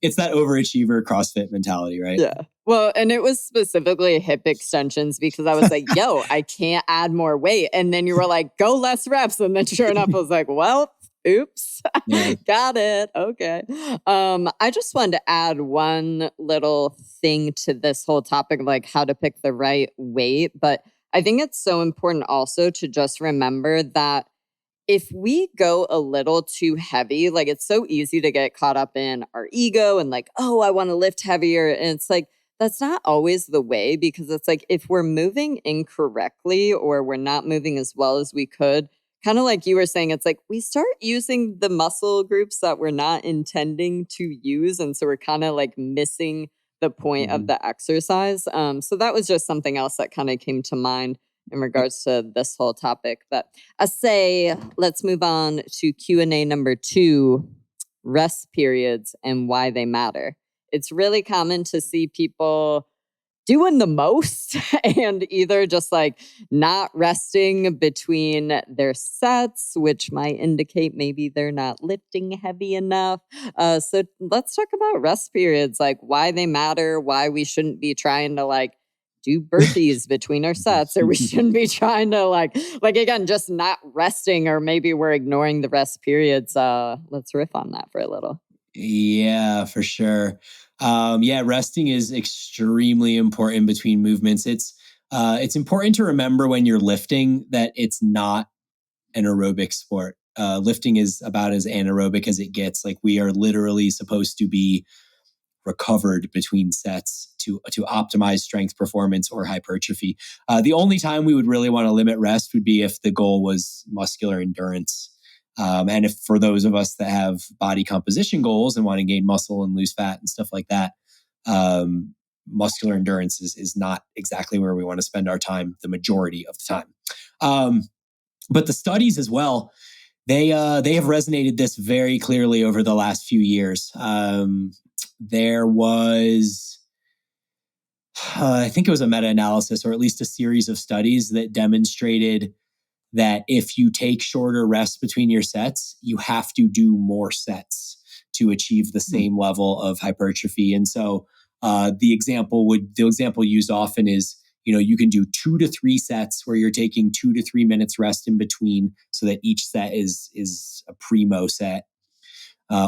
it's that overachiever CrossFit mentality, right? Yeah. Well, and it was specifically hip extensions because I was like, yo, I can't add more weight. And then you were like, go less reps. And then sure enough, I was like, well, oops. Yeah. Got it. Okay. I just wanted to add one little thing to this whole topic of like how to pick the right weight. But I think it's so important also to just remember that if we go a little too heavy, like it's so easy to get caught up in our ego and like, oh, I want to lift heavier. And it's like, that's not always the way because it's like if we're moving incorrectly or we're not moving as well as we could, kind of like you were saying, it's like we start using the muscle groups that we're not intending to use. And so we're kind of like missing the point of the exercise. So that was just something else that kind of came to mind in regards to this whole topic. But I say, let's move on to Q&A number 2, rest periods and why they matter. It's really common to see people doing the most and either just like not resting between their sets, which might indicate maybe they're not lifting heavy enough. So let's talk about rest periods, like why they matter, why we shouldn't be trying to like do burpees between our sets, or we shouldn't be trying to like again, just not resting, or maybe we're ignoring the rest periods. Let's riff on that for a little. Yeah, for sure. Resting is extremely important between movements. It's important to remember when you're lifting that it's not an aerobic sport. Lifting is about as anaerobic as it gets. Like we are literally supposed to be recovered between sets to optimize strength performance or hypertrophy. The only time we would really want to limit rest would be if the goal was muscular endurance. And if for those of us that have body composition goals and want to gain muscle and lose fat and stuff like that, muscular endurance is not exactly where we want to spend our time the majority of the time. But the studies as well, they have resonated this very clearly over the last few years. There was, I think it was a meta-analysis or at least a series of studies that demonstrated that if you take shorter rests between your sets, you have to do more sets to achieve the same level of hypertrophy. And so the example used often is, you can do 2 to 3 sets where you're taking 2 to 3 minutes rest in between so that each set is a primo set.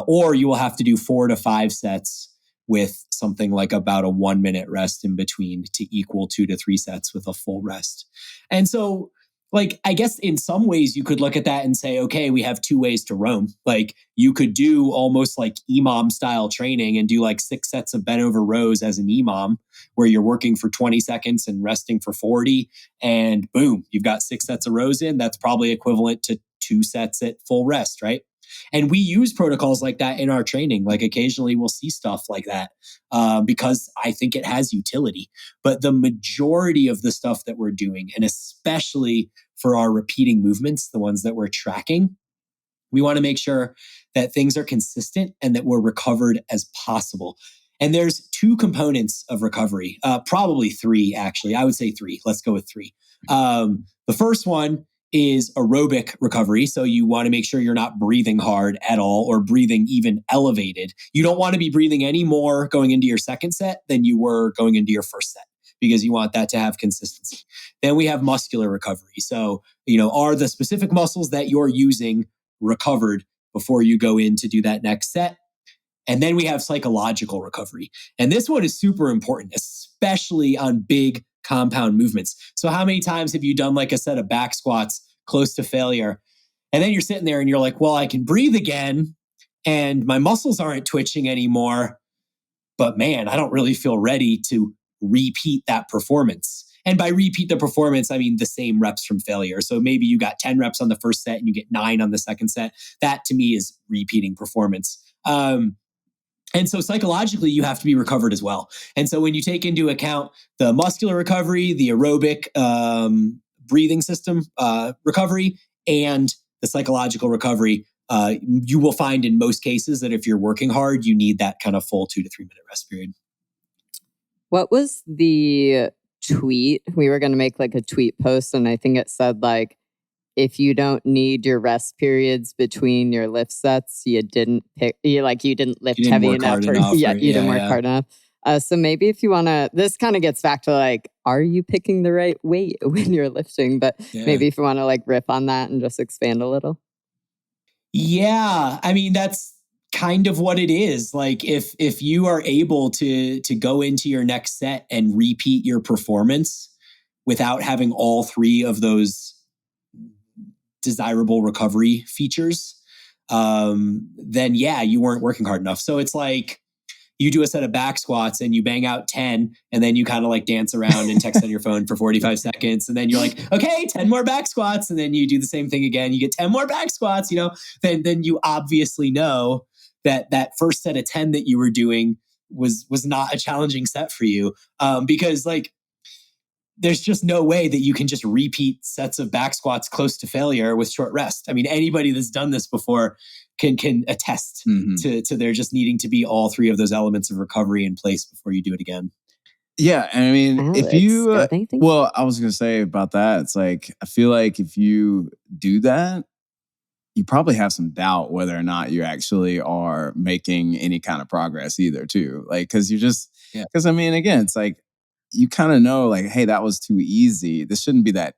Or you will have to do 4 to 5 sets with something like about a 1 minute rest in between to equal 2 to 3 sets with a full rest. And so, like, I guess in some ways you could look at that and say, okay, we have 2 ways to roam. Like you could do almost like EMOM style training and do like 6 sets of bent over rows as an EMOM where you're working for 20 seconds and resting for 40 and boom, you've got 6 sets of rows in. That's probably equivalent to 2 sets at full rest, right? And we use protocols like that in our training. Like occasionally we'll see stuff like that because I think it has utility. But the majority of the stuff that we're doing, and especially for our repeating movements, the ones that we're tracking, we want to make sure that things are consistent and that we're recovered as possible. And there's 2 components of recovery, probably 3, actually. I would say 3. Let's go with 3. The first one is aerobic recovery. So you want to make sure you're not breathing hard at all or breathing even elevated. You don't want to be breathing any more going into your second set than you were going into your first set because you want that to have consistency. Then we have muscular recovery. So, are the specific muscles that you're using recovered before you go in to do that next set? And then we have psychological recovery. And this one is super important, especially on big compound movements. So how many times have you done like a set of back squats close to failure? And then you're sitting there and you're like, well, I can breathe again and my muscles aren't twitching anymore. But man, I don't really feel ready to repeat that performance. And by repeat the performance, I mean the same reps from failure. So maybe you got 10 reps on the first set and you get 9 on the second set. That to me is repeating performance. And so psychologically, you have to be recovered as well. And so when you take into account the muscular recovery, the aerobic breathing system recovery, and the psychological recovery, you will find in most cases that if you're working hard, you need that kind of full 2 to 3 minute rest period. What was the tweet. We were going to make like a tweet post, and I think it said like, if you don't need your rest periods between your lift sets, you didn't lift You didn't heavy work enough, hard or enough. yeah, Or, you didn't work yeah. hard enough. So maybe if you want to, this kind of gets back to like, are you picking the right weight when you're lifting? But Yeah. maybe if you want to like riff on that and just expand a little. Yeah, I mean that's kind of what it is. Like if you are able to go into your next set and repeat your performance without having all three of those desirable recovery features, then yeah, you weren't working hard enough. So it's like you do a set of back squats and you bang out 10, and then you kind of like dance around and text on your phone for 45 seconds. And then you're like, okay, 10 more back squats. And then you do the same thing again. You get 10 more back squats, then you obviously know that that first set of 10 that you were doing was not a challenging set for you. Because like, there's just no way that you can just repeat sets of back squats close to failure with short rest. I mean, anybody that's done this before can attest to there just needing to be all three of those elements of recovery in place before you do it again. Yeah, I mean, if Alex, you, got anything? well, I was going to say about that, it's like, I feel like if you do that, you probably have some doubt whether or not you actually are making any kind of progress either too. Like, cause I mean, again, it's like, you kind of know like, hey, that was too easy. It shouldn't be that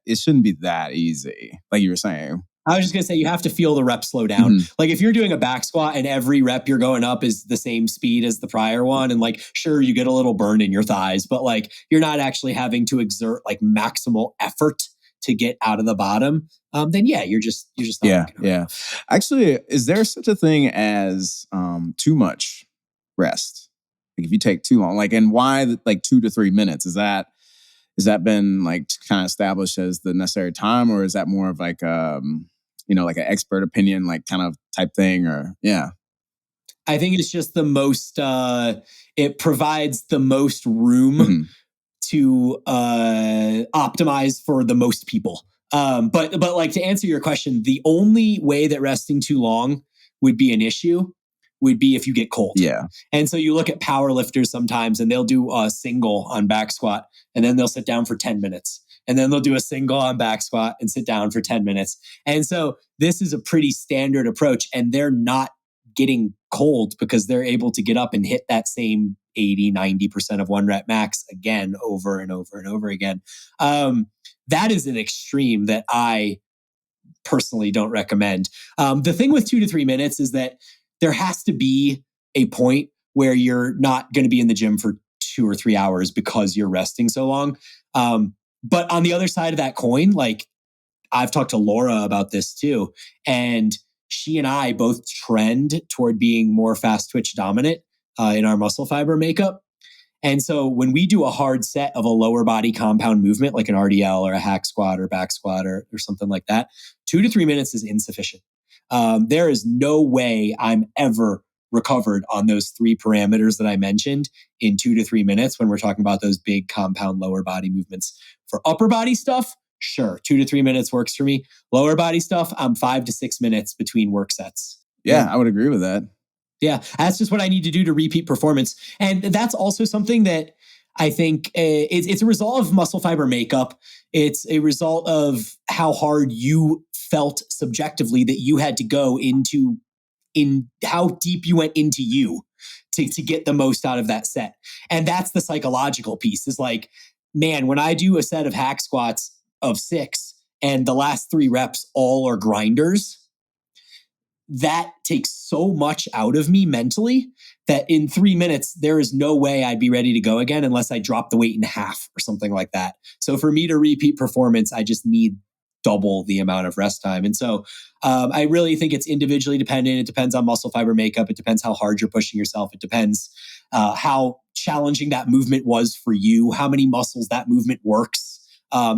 easy. Like you were saying. I was just going to say, you have to feel the rep slow down. Like if you're doing a back squat and every rep you're going up is the same speed as the prior one, and like, sure, you get a little burn in your thighs, but like you're not actually having to exert like maximal effort to get out of the bottom, then yeah, you're just not working hard. Actually, is there such a thing as too much rest? Like if you take too long, like, and why like 2 to 3 minutes? Has that been like kind of established as the necessary time, or is that more of like like an expert opinion, like kind of type thing, or yeah? I think it's just the most. It provides the most room to optimize for the most people. But like to answer your question, the only way that resting too long would be an issue would be if you get cold. Yeah. And so you look at power lifters sometimes and they'll do a single on back squat and then they'll sit down for 10 minutes. And then they'll do a single on back squat and sit down for 10 minutes. And so this is a pretty standard approach, and they're not getting cold because they're able to get up and hit that same 80, 90% of one rep max again, over and over and over again. That is an extreme that I personally don't recommend. The thing with 2 to 3 minutes is that there has to be a point where you're not going to be in the gym for 2 or 3 hours because you're resting so long. But on the other side of that coin, like I've talked to Laura about this too, and she and I both trend toward being more fast twitch dominant in our muscle fiber makeup. And so when we do a hard set of a lower body compound movement, like an RDL or a hack squat or back squat or something like that, 2 to 3 minutes is insufficient. There is no way I'm ever recovered on those three parameters that I mentioned in 2 to 3 minutes when we're talking about those big compound lower body movements. For upper body stuff, sure, 2 to 3 minutes works for me. Lower body stuff, I'm 5 to 6 minutes between work sets. Yeah, I would agree with that. Yeah, that's just what I need to do to repeat performance. And that's also something that I think it's a result of muscle fiber makeup. It's a result of how hard you felt subjectively that you had to go in how deep you went into you to get the most out of that set. And that's the psychological piece, is like, man, when I do a set of hack squats of 6 and the last 3 reps all are grinders, that takes so much out of me mentally that in 3 minutes, there is no way I'd be ready to go again unless I drop the weight in half or something like that. So for me to repeat performance, I just need double the amount of rest time. And so I really think it's individually dependent. It depends on muscle fiber makeup. It depends how hard you're pushing yourself. It depends how challenging that movement was for you, how many muscles that movement works.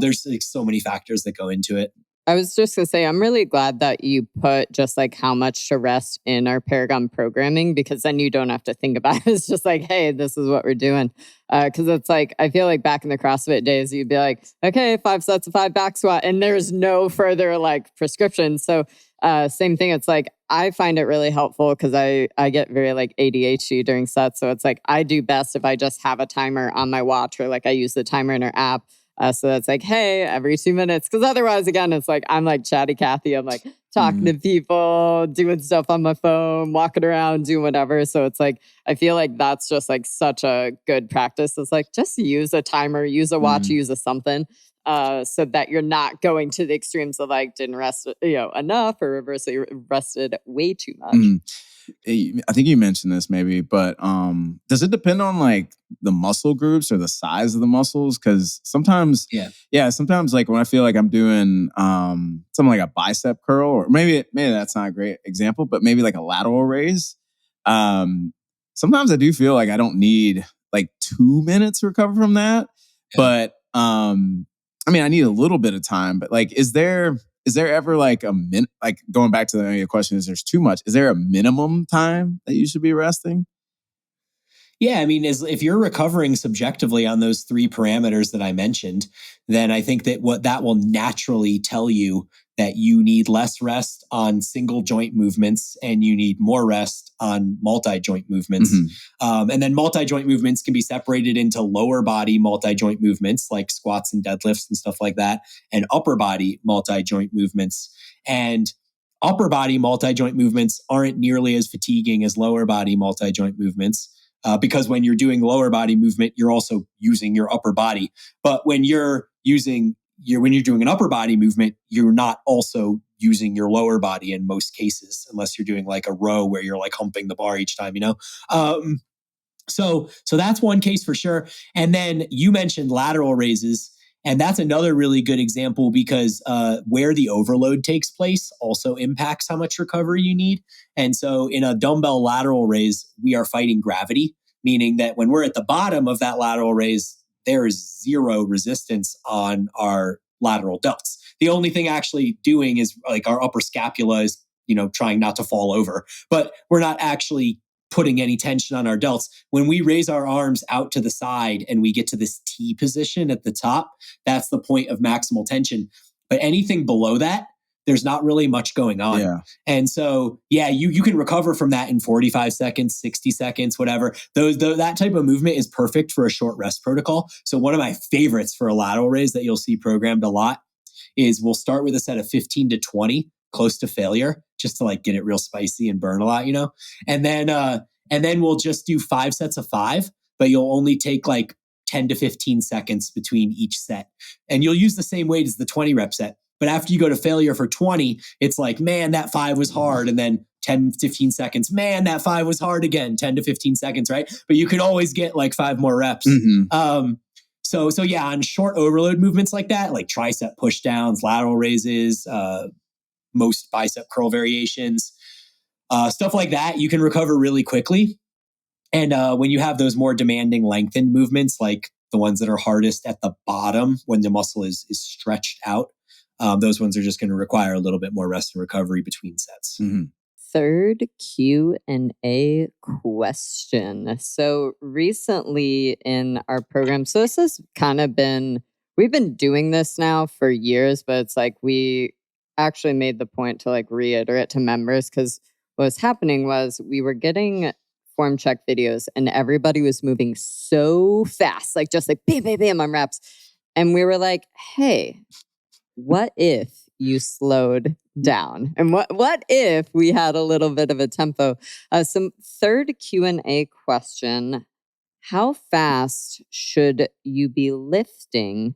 There's like so many factors that go into it. I was just going to say, I'm really glad that you put just like how much to rest in our Paragon programming, because then you don't have to think about it. It's just like, hey, this is what we're doing. Because it's like, I feel like back in the CrossFit days, you'd be like, okay, 5 sets of 5 back squat, and there's no further like prescription. So Same thing. It's like, I find it really helpful because I get very like ADHD during sets. So it's like, I do best if I just have a timer on my watch, or like I use the timer in our app. So that's like, hey, every 2 minutes. Because otherwise, again, it's like, I'm like chatty Cathy. I'm like talking to people, doing stuff on my phone, walking around, doing whatever. So it's like, I feel like that's just like such a good practice. It's like, just use a timer, use a watch, use a something. So that you're not going to the extremes of like didn't rest, enough, or reversely rested way too much. I think you mentioned this maybe, but does it depend on like the muscle groups or the size of the muscles? Because sometimes, sometimes like when I feel like I'm doing something like a bicep curl, or maybe that's not a great example, but maybe like a lateral raise. Sometimes I do feel like I don't need like 2 minutes to recover from that, but I mean, I need a little bit of time. But like, is there ever like a minute, like going back to the question, is there's too much? Is there a minimum time that you should be resting? Yeah, I mean, if you're recovering subjectively on those 3 parameters that I mentioned, then I think that what that will naturally tell you that you need less rest on single joint movements and you need more rest on multi-joint movements. And then multi-joint movements can be separated into lower body multi-joint movements like squats and deadlifts and stuff like that, and upper body multi-joint movements. And upper body multi-joint movements aren't nearly as fatiguing as lower body multi-joint movements. Because when you're doing lower body movement, you're also using your upper body. But when you're doing an upper body movement, you're not also using your lower body in most cases, unless you're doing like a row where you're like humping the bar each time, So that's one case for sure. And then you mentioned lateral raises. And that's another really good example because where the overload takes place also impacts how much recovery you need. And so in a dumbbell lateral raise, we are fighting gravity, meaning that when we're at the bottom of that lateral raise, there is zero resistance on our lateral delts. The only thing actually doing is like our upper scapula is, trying not to fall over, but we're not actually putting any tension on our delts. When we raise our arms out to the side and we get to this T position at the top, that's the point of maximal tension. But anything below that, there's not really much going on. Yeah. And so, you can recover from that in 45 seconds, 60 seconds, whatever. That type of movement is perfect for a short rest protocol. So one of my favorites for a lateral raise that you'll see programmed a lot is we'll start with a set of 15 to 20 close to failure, just to like get it real spicy and burn a lot, and then we'll just do 5 sets of 5, but you'll only take like 10 to 15 seconds between each set. And you'll use the same weight as the 20 rep set. But after you go to failure for 20, it's like, man, that 5 was hard. And then 10, 15 seconds, man, that 5 was hard again, 10 to 15 seconds, right? But you could always get like 5 more reps. So on short overload movements like that, like tricep push downs, lateral raises, most bicep curl variations, stuff like that, you can recover really quickly. And when you have those more demanding lengthened movements, like the ones that are hardest at the bottom when the muscle is stretched out, those ones are just going to require a little bit more rest and recovery between sets. Third Q&A question. So recently in our program, so this has kind of we've been doing this now for years, but it's like we actually made the point to like reiterate to members, because what was happening was we were getting form check videos and everybody was moving so fast, like just like bam, bam, bam on reps. And we were like, hey, what if you slowed down? And what if we had a little bit of a tempo? Some third Q&A question. How fast should you be lifting?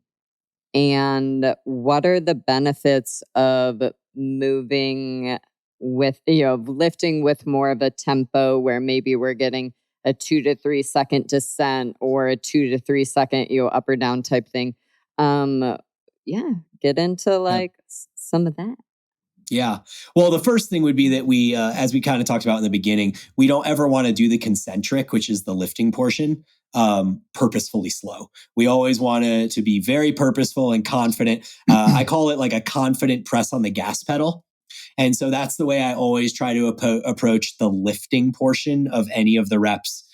And what are the benefits of moving with, lifting with more of a tempo where maybe we're getting a 2 to 3 second descent or a 2 to 3 second, up or down type thing? Get into like some of that. Yeah. Well, the first thing would be that we, as we kind of talked about in the beginning, we don't ever want to do the concentric, which is the lifting portion, purposefully slow. We always want to be very purposeful and confident. I call it like a confident press on the gas pedal. And so that's the way I always try to approach the lifting portion of any of the reps,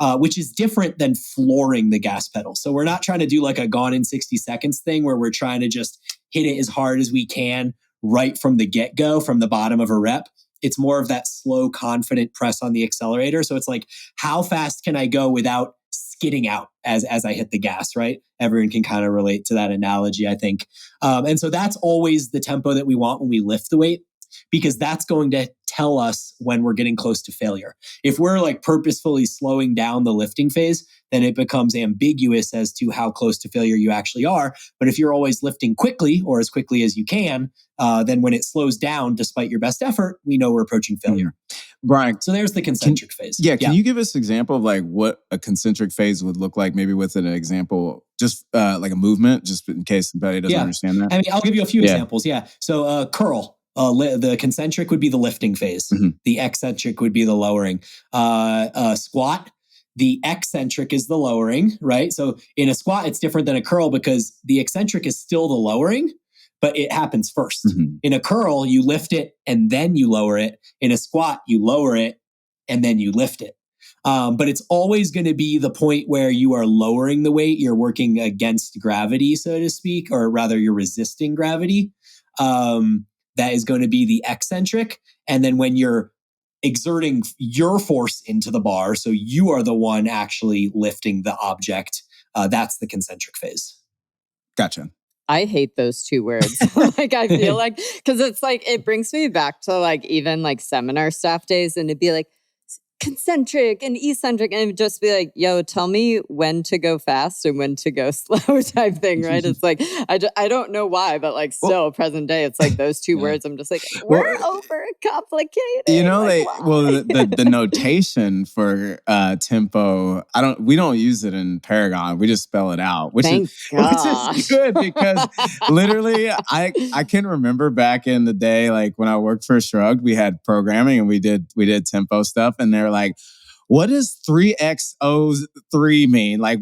which is different than flooring the gas pedal. So we're not trying to do like a gone in 60 seconds thing where we're trying to just hit it as hard as we can right from the get-go, from the bottom of a rep. It's more of that slow, confident press on the accelerator. So it's like, how fast can I go without skidding out as I hit the gas, right? Everyone can kind of relate to that analogy, I think. And so that's always the tempo that we want when we lift the weight, because that's going to tell us when we're getting close to failure. If we're like purposefully slowing down the lifting phase, then it becomes ambiguous as to how close to failure you actually are. But if you're always lifting quickly or as quickly as you can, then when it slows down, despite your best effort, we know we're approaching failure. Bryan, so there's the concentric phase. Can you give us an example of like what a concentric phase would look like, maybe with an example, just like a movement, just in case somebody doesn't understand that? I mean, I'll give you a few examples. So curl. The concentric would be the lifting phase. The eccentric would be the lowering. Squat, the eccentric is the lowering, right? So in a squat, it's different than a curl because the eccentric is still the lowering, but it happens first. In a curl, you lift it and then you lower it. In a squat, you lower it and then you lift it. But it's always going to be the point where you are lowering the weight. You're working against gravity, so to speak, or rather you're resisting gravity. That is going to be the eccentric. And then when you're exerting your force into the bar, so you are the one actually lifting the object, that's the concentric phase. Gotcha. I hate those two words. Like, I feel like, because it's like, it brings me back to like even like seminar staff days, and it'd be like concentric and eccentric, and it'd just be like, yo, tell me when to go fast and when to go slow type thing, right? It's like, I don't know why, but like still present day, it's like those two words. I'm just like, we're overcomplicated. You know, like, the notation for tempo, we don't use it in Paragon. We just spell it out, which is good, because literally I can remember back in the day, like when I worked for Shrugged, we had programming and we did tempo stuff, and they're like, what does 3x03 mean? Like,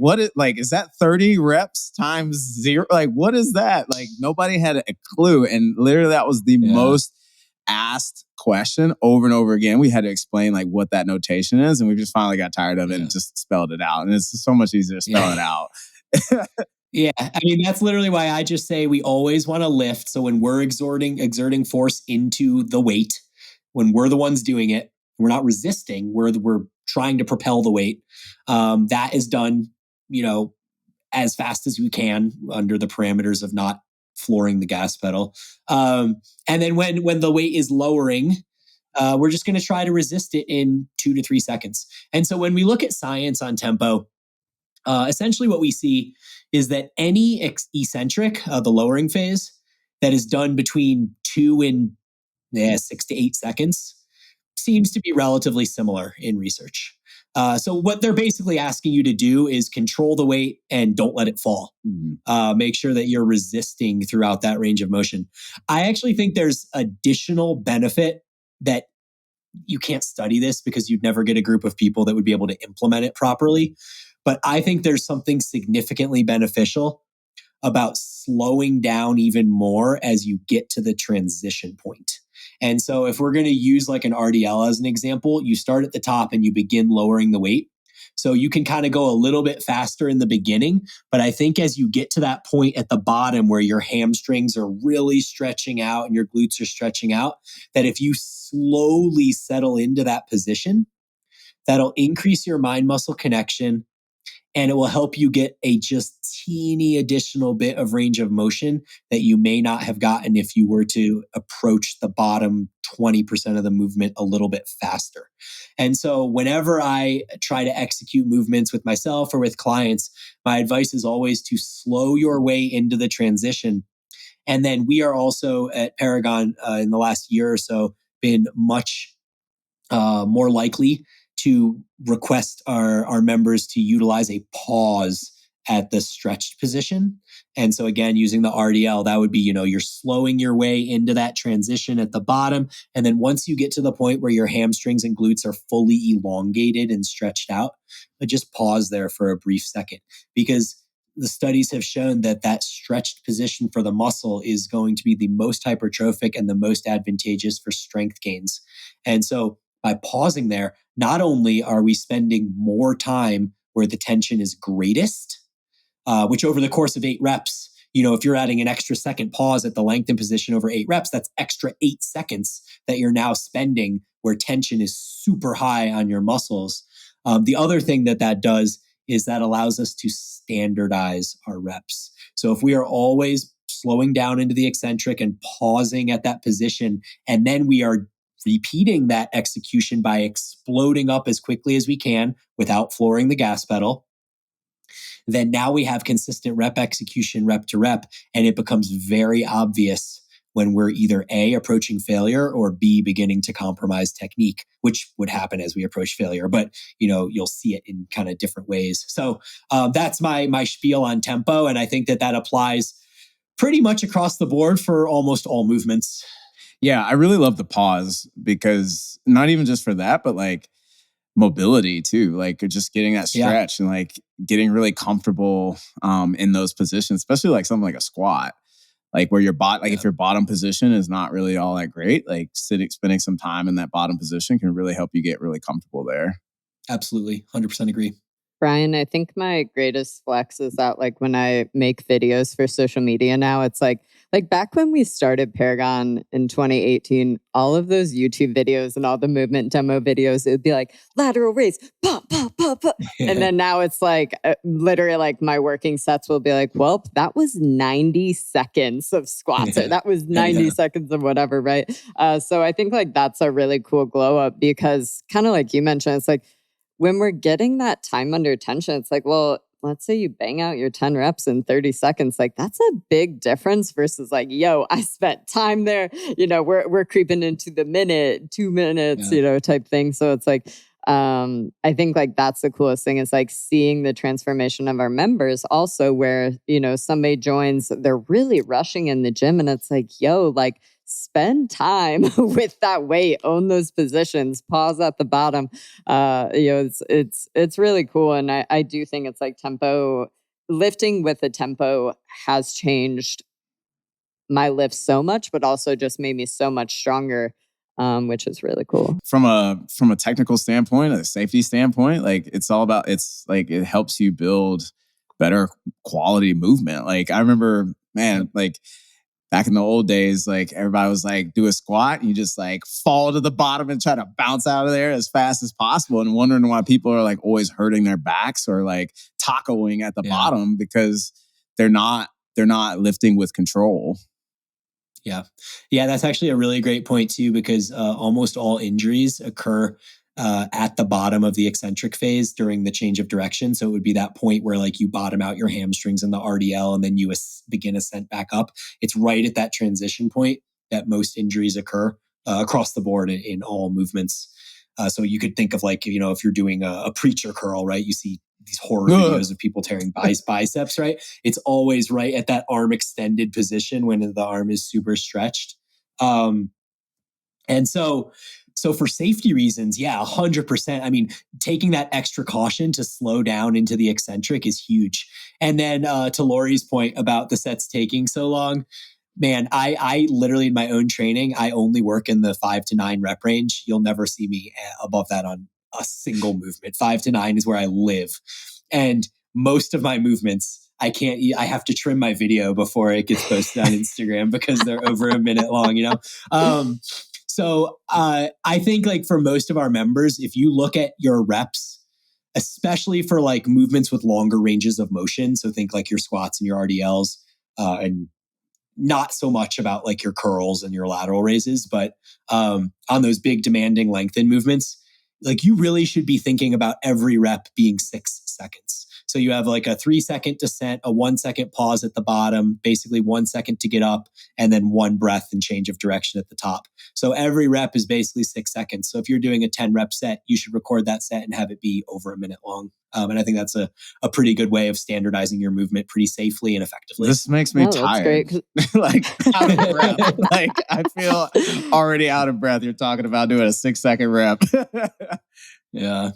is that 30 reps times 0? Like, what is that? Like, nobody had a clue. And literally that was the most asked question over and over again. We had to explain like what that notation is, and we just finally got tired of it and just spelled it out. And it's just so much easier to spell it out. I mean, that's literally why I just say we always want to lift. So when we're exerting force into the weight, when we're the ones doing it, we're not resisting, we're trying to propel the weight. That is done, as fast as we can under the parameters of not flooring the gas pedal. And then when the weight is lowering, we're just going to try to resist it in 2 to 3 seconds. And so when we look at science on tempo, essentially what we see is that any eccentric, the lowering phase, that is done between 2 and 6 to 8 seconds seems to be relatively similar in research. So what they're basically asking you to do is control the weight and don't let it fall. Make sure that you're resisting throughout that range of motion. I actually think there's additional benefit that you can't study this because you'd never get a group of people that would be able to implement it properly. But I think there's something significantly beneficial about slowing down even more as you get to the transition point. And so if we're going to use like an RDL as an example, you start at the top and you begin lowering the weight. So you can kind of go a little bit faster in the beginning. But I think as you get to that point at the bottom where your hamstrings are really stretching out and your glutes are stretching out, that if you slowly settle into that position, that'll increase your mind muscle connection. And it will help you get a just teeny additional bit of range of motion that you may not have gotten if you were to approach the bottom 20% of the movement a little bit faster. And so whenever I try to execute movements with myself or with clients, my advice is always to slow your way into the transition. And then we are also at Paragon in the last year or so been much more likely to request our members to utilize a pause at the stretched position. And so again, using the RDL, that would be, you're slowing your way into that transition at the bottom. And then once you get to the point where your hamstrings and glutes are fully elongated and stretched out, but just pause there for a brief second, because the studies have shown that that stretched position for the muscle is going to be the most hypertrophic and the most advantageous for strength gains. And so by pausing there, not only are we spending more time where the tension is greatest, which over the course of 8 reps, if you're adding an extra second pause at the lengthen position over 8 reps, that's extra 8 seconds that you're now spending where tension is super high on your muscles. The other thing that does is that allows us to standardize our reps. So if we are always slowing down into the eccentric and pausing at that position, and then we are repeating that execution by exploding up as quickly as we can without flooring the gas pedal, then now we have consistent rep execution, rep to rep, and it becomes very obvious when we're either A, approaching failure, or B, beginning to compromise technique, which would happen as we approach failure. But, you'll see it in kind of different ways. So that's my spiel on tempo. And I think that applies pretty much across the board for almost all movements. Yeah, I really love the pause because not even just for that, but like mobility too, like just getting that stretch and like getting really comfortable in those positions, especially like something like a squat. Like where if your bottom position is not really all that great, like spending some time in that bottom position can really help you get really comfortable there. Absolutely. 100% agree. Bryan, I think my greatest flex is that like when I make videos for social media now, it's like back when we started Paragon in 2018, all of those YouTube videos and all the movement demo videos, it would be like lateral raise, pop, pop, pop, pop. And then now it's like literally like my working sets will be like, well, that was 90 seconds of squats or that was 90 seconds of whatever, right? So I think like that's a really cool glow up because kind of like you mentioned, it's like, when we're getting that time under tension, it's like, well, let's say you bang out your 10 reps in 30 seconds. Like that's a big difference versus like, yo, I spent time there. We're creeping into the minute, 2 minutes, type thing. So it's like, I think like that's the coolest thing is like seeing the transformation of our members also where, somebody joins, they're really rushing in the gym and it's like, yo, like spend time with that weight, own those positions, pause at the bottom. It's really cool. And I do think it's like tempo, lifting with a tempo has changed my lift so much, but also just made me so much stronger. Which is really cool. From a technical standpoint, a safety standpoint, like it's like it helps you build better quality movement. Like I remember, man, like back in the old days, like everybody was like, do a squat, and you just like fall to the bottom and try to bounce out of there as fast as possible, and wondering why people are like always hurting their backs or like tacoing at the bottom because they're not lifting with control. Yeah. That's actually a really great point too, because almost all injuries occur at the bottom of the eccentric phase during the change of direction. So it would be that point where like you bottom out your hamstrings in the RDL and then you begin ascent back up. It's right at that transition point that most injuries occur across the board in all movements. So you could think of like, if you're doing a preacher curl, right? You see these horror videos of people tearing biceps, right? It's always right at that arm extended position when the arm is super stretched. And so for safety reasons, 100%. I mean, taking that extra caution to slow down into the eccentric is huge. And then to Lori's point about the sets taking so long, man, I literally in my own training, I only work in the 5 to 9 rep range. You'll never see me above that on a single movement. 5 to 9 is where I live. And most of my movements, I have to trim my video before it gets posted on Instagram because they're over a minute long, So I think like for most of our members, if you look at your reps, especially for like movements with longer ranges of motion, so think like your squats and your RDLs, and not so much about like your curls and your lateral raises, but on those big demanding lengthen movements, like you really should be thinking about every rep being 6 seconds. So you have like a 3-second descent, a 1-second pause at the bottom, basically 1 second to get up, and then 1 breath and change of direction at the top. So every rep is basically 6 seconds. So if you're doing a 10 rep set, you should record that set and have it be over a minute long. And I think that's a pretty good way of standardizing your movement pretty safely and effectively. This makes me tired. Like out of breath. Like I feel already out of breath. You're talking about doing a 6-second rep. Yeah.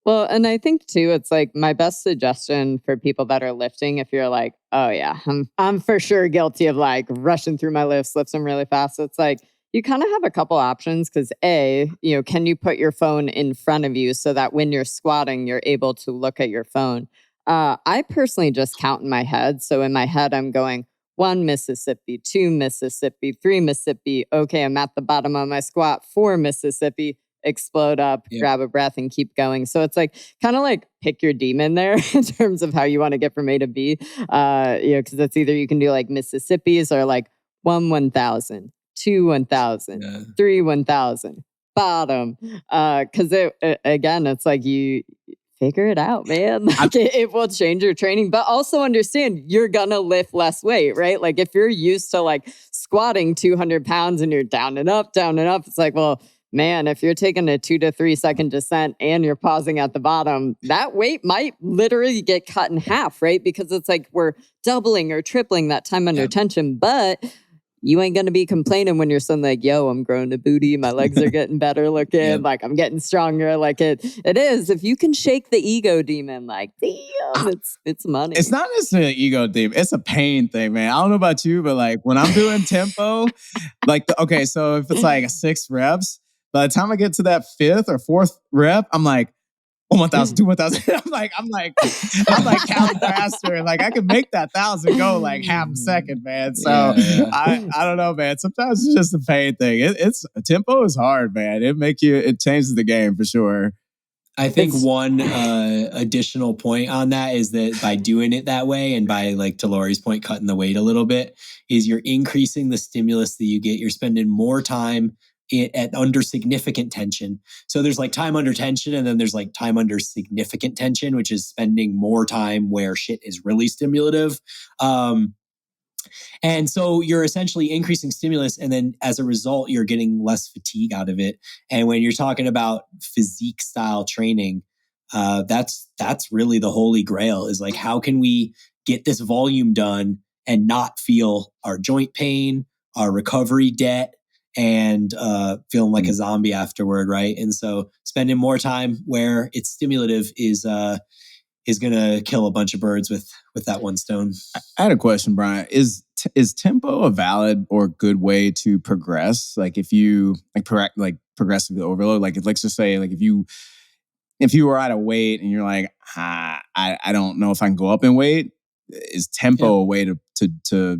Well, and I think too, it's like my best suggestion for people that are lifting, if you're like, oh yeah, I'm for sure guilty of like rushing through my lifts them really fast. It's like, you kind of have a couple options because can you put your phone in front of you so that when you're squatting, you're able to look at your phone? I personally just count in my head. So in my head, I'm going 1 Mississippi, 2 Mississippi, 3 Mississippi. Okay, I'm at the bottom of my squat, 4 Mississippi, explode up, Yeah. grab a breath, and keep going. So it's like kind of like pick your demon there in terms of how you want to get from A to B. Because it's either you can do like Mississippi's or like 1,000, 2 1,000, 3 1,000, bottom. Because again, it's like you figure it out, man. Like it will change your training, but also understand you're gonna lift less weight, right? Like if you're used to like squatting 200 pounds and you're down and up, it's like, well, man, if you're taking a 2 to 3 second descent and you're pausing at the bottom, that weight might literally get cut in half, right? Because it's like we're doubling or tripling that time under tension, but you ain't gonna be complaining when you're suddenly like, yo, I'm growing a booty, my legs are getting better looking, like I'm getting stronger. Like it is. If you can shake the ego demon, like damn, it's money. It's not necessarily an ego demon. It's a pain thing, man. I don't know about you, but like when I'm doing tempo, like so if it's like 6 reps, by the time I get to that 5th or 4th rep, I'm like, 1,000, 2 1,000. I'm like counting faster. Like I can make that 1,000 go like half a second, man. So I don't know, man. Sometimes it's just a pain thing. It's tempo is hard, man. It changes the game for sure. I think one additional point on that is that by doing it that way and by, like, to Lori's point, cutting the weight a little bit, is you're increasing the stimulus that you get. You're spending more time at under significant tension. So there's like time under tension, and then there's like time under significant tension, which is spending more time where shit is really stimulative. And so you're essentially increasing stimulus, and then as a result, you're getting less fatigue out of it. And when you're talking about physique style training, that's really the holy grail, is like, how can we get this volume done and not feel our joint pain, our recovery debt, and feeling like a zombie afterward, right? And so spending more time where it's stimulative is going to kill a bunch of birds with that one stone. I had a question, Brian. Is tempo a valid or good way to progress? Like if you progressive overload, like let's just say like if you were at a weight and you're like, I don't know if I can go up in weight, is tempo a way to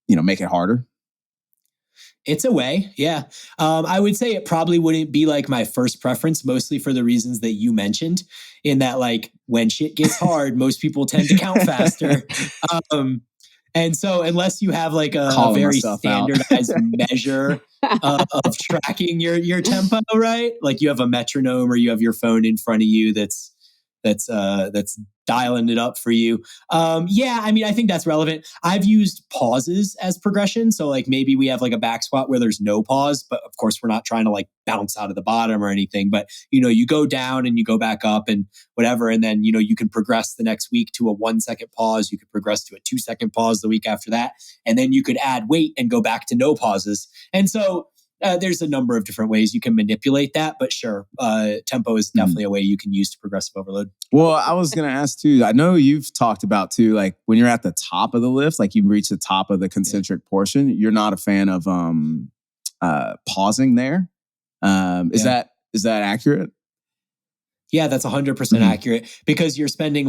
make it harder? It's a way, yeah. I would say it probably wouldn't be like my first preference, mostly for the reasons that you mentioned, in that like when shit gets hard, most people tend to count faster. And so unless you have like a very standardized measure of tracking your tempo, right? Like you have a metronome or you have your phone in front of you that's dialing it up for you. I mean, I think that's relevant. I've used pauses as progression. So like maybe we have like a back squat where there's no pause, but of course we're not trying to like bounce out of the bottom or anything, but you go down and you go back up and whatever. And then, you can progress the next week to a 1 second pause. You could progress to a 2 second pause the week after that. And then you could add weight and go back to no pauses. And so there's a number of different ways you can manipulate that, but sure, tempo is definitely a way you can use to progressive overload. Well, I was going to ask too, I know you've talked about too, like when you're at the top of the lift, like you reach the top of the concentric portion, you're not a fan of pausing there. Is that accurate? Yeah, that's 100% accurate, because you're spending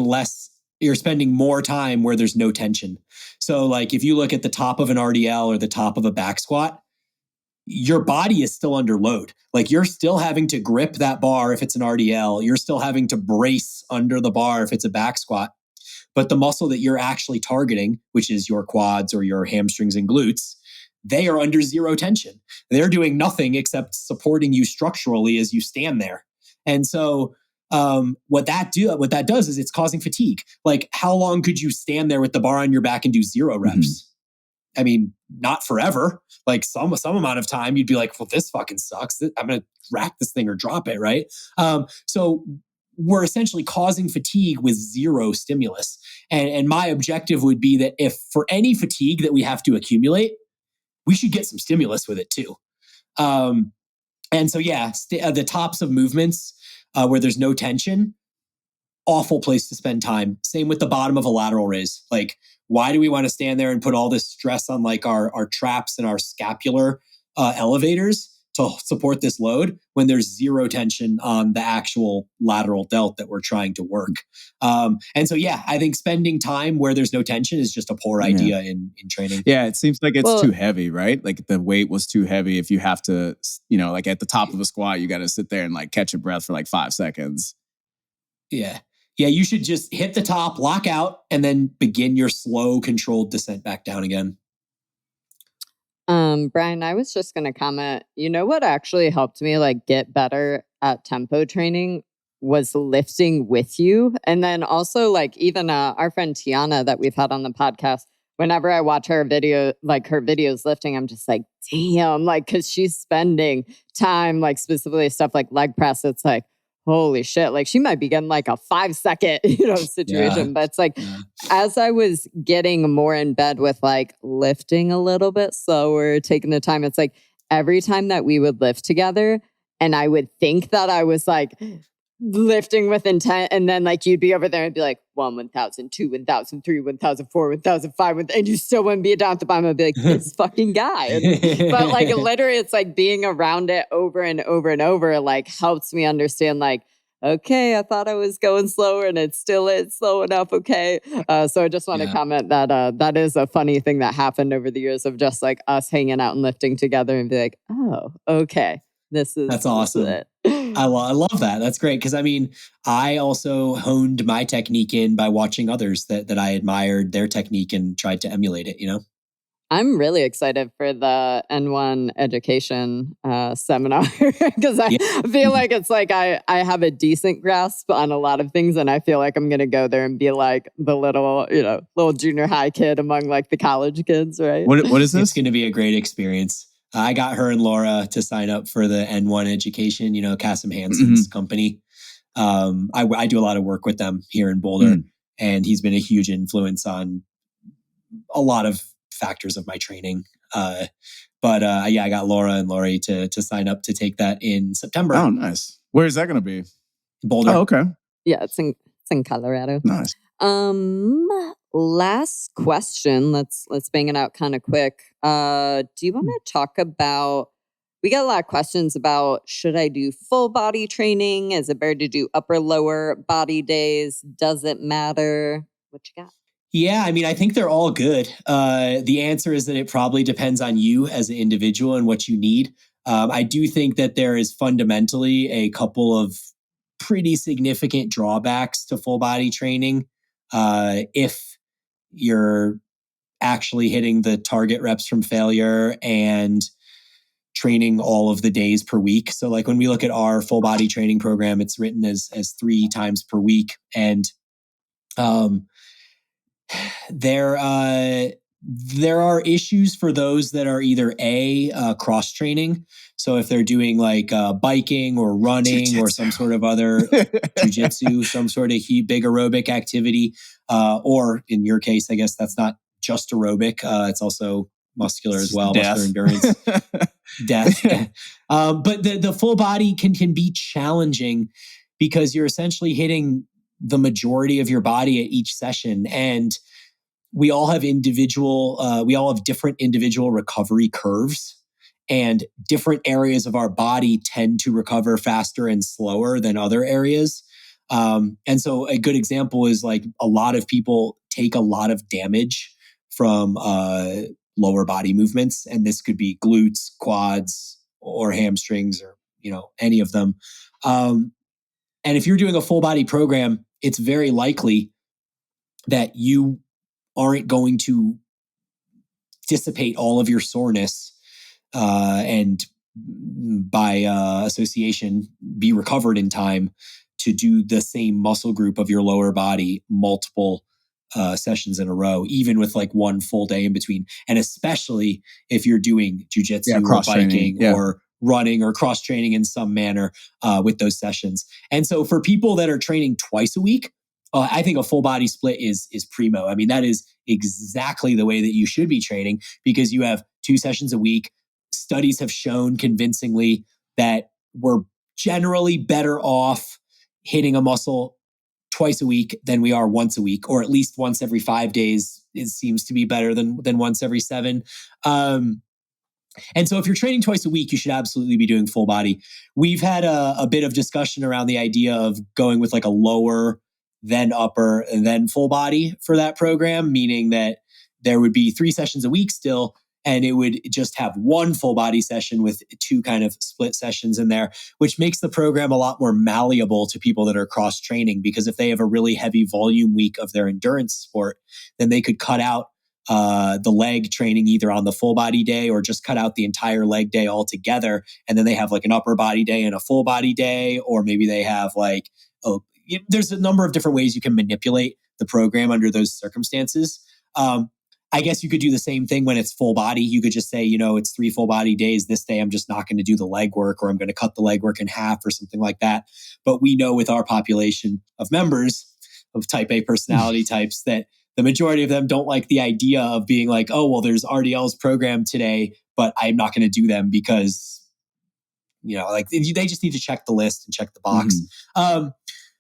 more time where there's no tension. So like if you look at the top of an RDL or the top of a back squat, your body is still under load. Like you're still having to grip that bar if it's an RDL. You're still having to brace under the bar if it's a back squat. But the muscle that you're actually targeting, which is your quads or your hamstrings and glutes, they are under zero tension. They're doing nothing except supporting you structurally as you stand there. And so what that does is it's causing fatigue. Like how long could you stand there with the bar on your back and do 0 reps? I mean, not forever. Like some amount of time, you'd be like, well, this fucking sucks. I'm going to rack this thing or drop it, right? So we're essentially causing fatigue with 0 stimulus. And my objective would be that if for any fatigue that we have to accumulate, we should get some stimulus with it too. And so, the tops of movements where there's no tension, awful place to spend time. Same with the bottom of a lateral raise. Like, why do we want to stand there and put all this stress on like our traps and our scapular elevators to support this load when there's zero tension on the actual lateral delt that we're trying to work. And so, yeah, I think spending time where there's no tension is just a poor idea in training. Yeah, it seems like it's too heavy, right? Like the weight was too heavy. If you have to, like at the top of a squat, you got to sit there and like catch your breath for like 5 seconds. Yeah. Yeah, you should just hit the top, lock out, and then begin your slow, controlled descent back down again. Bryan, I was just going to comment, what actually helped me like get better at tempo training was lifting with you. And then also like even our friend Tiana that we've had on the podcast, whenever I watch her videos lifting, I'm just like, damn, like, cause she's spending time, like specifically stuff like leg press. It's like, holy shit. Like she might be getting like a 5-second, situation. But it's like, as I was getting more in bed with like lifting a little bit slower, taking the time, it's like every time that we would lift together and I would think that I was like lifting with intent. And then like you'd be over there and be like 1,000, 2, 1,000, 3, 1,000, 4, 1,005, and you still wouldn't be down at the bottom. I'd be like, this fucking guy. But like literally it's like being around it over and over and over like helps me understand like, okay, I thought I was going slower and it still is slow enough. Okay. So I just want to comment that that is a funny thing that happened over the years of just like us hanging out and lifting together and be like, oh, okay. That's awesome. This is I love that. That's great. Cause I mean, I also honed my technique in by watching others that I admired their technique and tried to emulate it, I'm really excited for the N1 education seminar because I feel like it's like I have a decent grasp on a lot of things and I feel like I'm going to go there and be like the little junior high kid among like the college kids, right? What is this? It's going to be a great experience. I got her and Laura to sign up for the N1 education, Cassim Hansen's company. I do a lot of work with them here in Boulder and he's been a huge influence on a lot of factors of my training. I got Laura and Lori to sign up to take that in September. Oh, nice. Where is that going to be? Boulder. Oh, okay. Yeah, it's in Colorado. Nice. Last question. Let's bang it out kind of quick. Do you want to talk about? We got a lot of questions about should I do full body training? Is it better to do upper lower body days? Does it matter? What you got? Yeah, I mean, I think they're all good. The answer is that it probably depends on you as an individual and what you need. I do think that there is fundamentally a couple of pretty significant drawbacks to full body training. If you're actually hitting the target reps from failure and training all of the days per week. So like when we look at our full body training program, it's written as 3 times per week. And there are issues for those that are either cross training. So if they're doing like biking or running jiu-jitsu, or some sort of other jujitsu, some sort of big aerobic activity, or in your case, I guess that's not just aerobic. It's also muscular as well, muscular endurance, death. But the full body can be challenging because you're essentially hitting the majority of your body at each session. And we all have different individual recovery curves, and different areas of our body tend to recover faster and slower than other areas. And so a good example is like a lot of people take a lot of damage from lower body movements. And this could be glutes, quads, or hamstrings, or, any of them. And if you're doing a full body program, it's very likely that you aren't going to dissipate all of your soreness and by association be recovered in time to do the same muscle group of your lower body multiple sessions in a row, even with like one full day in between. And especially if you're doing jujitsu or biking or running or cross training in some manner with those sessions. And so for people that are training twice a week, I think a full body split is primo. I mean, that is exactly the way that you should be training, because you have 2 sessions a week. Studies have shown convincingly that we're generally better off hitting a muscle twice a week than we are once a week, or at least once every 5 days. It seems to be better than once every 7. And so if you're training twice a week, you should absolutely be doing full body. We've had a bit of discussion around the idea of going with like a lower, then upper, and then full body for that program, meaning that there would be 3 sessions a week still, and it would just have one full body session with 2 kind of split sessions in there, which makes the program a lot more malleable to people that are cross training, because if they have a really heavy volume week of their endurance sport, then they could cut out the leg training either on the full body day or just cut out the entire leg day altogether. And then they have like an upper body day and a full body day, or maybe they have like, there's a number of different ways you can manipulate the program under those circumstances. I guess you could do the same thing when it's full body. You could just say, it's 3 full body days. This day, I'm just not going to do the leg work, or I'm going to cut the leg work in half or something like that. But we know with our population of members of type A personality types that the majority of them don't like the idea of being like, oh, well, there's RDL's program today, but I'm not going to do them because, like they just need to check the list and check the box.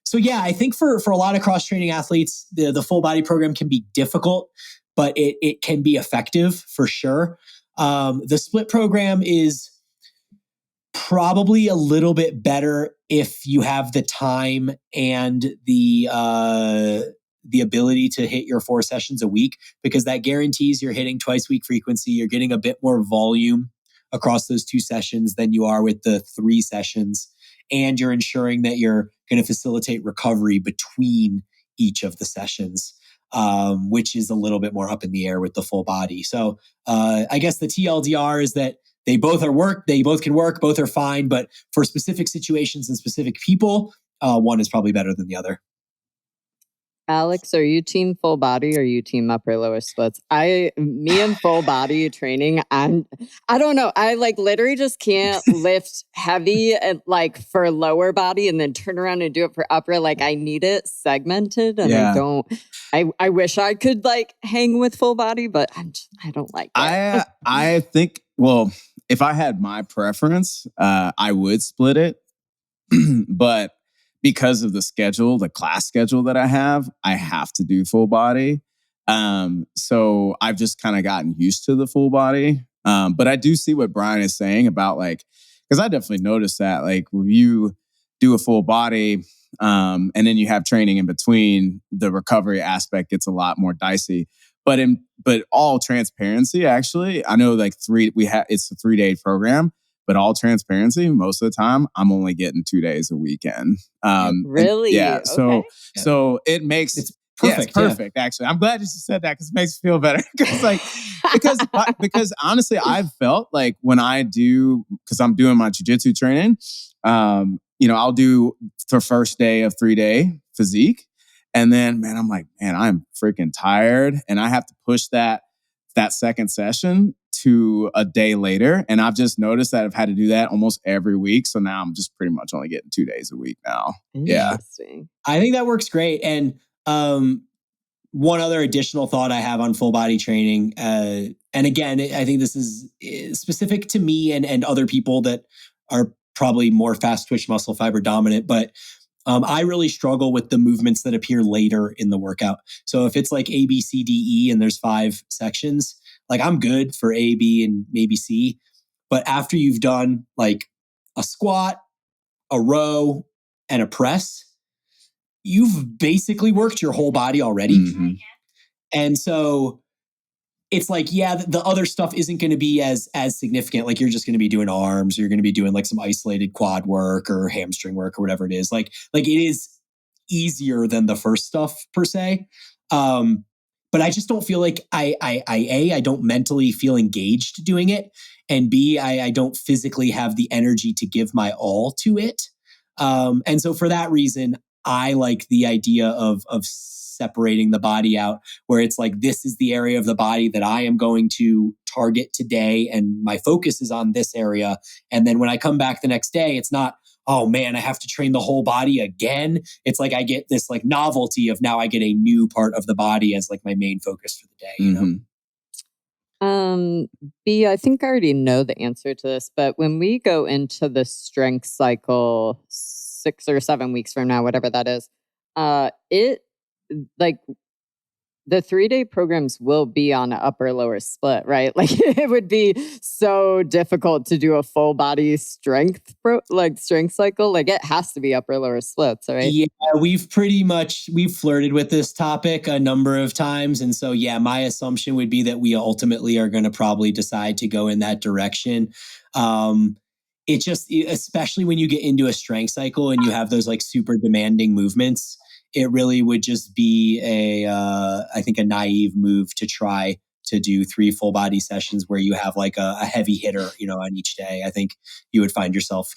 So yeah, I think for a lot of cross training athletes, the full body program can be difficult, but it can be effective for sure. The split program is probably a little bit better if you have the time and the ability to hit your 4 sessions a week, because that guarantees you're hitting twice week frequency. You're getting a bit more volume across those 2 sessions than you are with the 3 sessions. And you're ensuring that you're going to facilitate recovery between each of the sessions, which is a little bit more up in the air with the full body. So I guess the TLDR is that they both can work, both are fine, but for specific situations and specific people, one is probably better than the other. Alex, are you team full body or are you team upper lower splits? Me and full body training, I don't know. I like literally just can't lift heavy like for lower body and then turn around and do it for upper. Like I need it segmented, and I wish I could like hang with full body, but I don't like it. I think, well, if I had my preference, I would split it, but because of the class schedule that I have to do full body. So I've just kind of gotten used to the full body. But I do see what Bryan is saying about like, because I definitely noticed that like when you do a full body, and then you have training in between, the recovery aspect gets a lot more dicey. But all transparency, actually, I know like it's a 3-day program. But all transparency, most of the time, I'm only getting 2 days a weekend. Really? Yeah. Okay. So it makes it's perfect. Yeah, it's perfect. Actually, I'm glad you said that because it makes me feel better. because honestly, I've felt like when because I'm doing my jiu-jitsu training, I'll do the first day of 3-day physique, and then man, I'm like, man, I'm freaking tired, and I have to push that second session to a day later. And I've just noticed that I've had to do that almost every week. So now I'm just pretty much only getting 2 days a week now. Interesting. I think that works great. And one other additional thought I have on full body training, and again, I think this is specific to me and other people that are probably more fast twitch muscle fiber dominant, but I really struggle with the movements that appear later in the workout. So if it's like A, B, C, D, E, and there's 5 sections, like I'm good for A, B, and maybe C. But after you've done like a squat, a row, and a press, you've basically worked your whole body already. Mm-hmm. And so it's like, yeah, the other stuff isn't going to be as significant. Like you're just going to be doing arms, or you're going to be doing like some isolated quad work or hamstring work or whatever it is. Like it is easier than the first stuff per se. But I just don't feel like I don't mentally feel engaged doing it. And B, I don't physically have the energy to give my all to it. And so for that reason, I like the idea of separating the body out, where it's like, this is the area of the body that I am going to target today, and my focus is on this area. And then when I come back the next day, it's not, oh man, I have to train the whole body again. It's like I get this like novelty of now I get a new part of the body as like my main focus for the day. You know? B, I think I already know the answer to this, but when we go into the strength cycle 6 or 7 weeks from now, whatever that is, it like the 3-day programs will be on an upper lower split, right? Like it would be so difficult to do a full body strength strength cycle. Like it has to be upper lower splits, right? Yeah, we've flirted with this topic a number of times. And so, yeah, my assumption would be that we ultimately are going to probably decide to go in that direction. It just, especially when you get into a strength cycle and you have those like super demanding movements, it really would just be I think a naive move to try to do 3 full body sessions where you have like a heavy hitter, on each day. I think you would find yourself,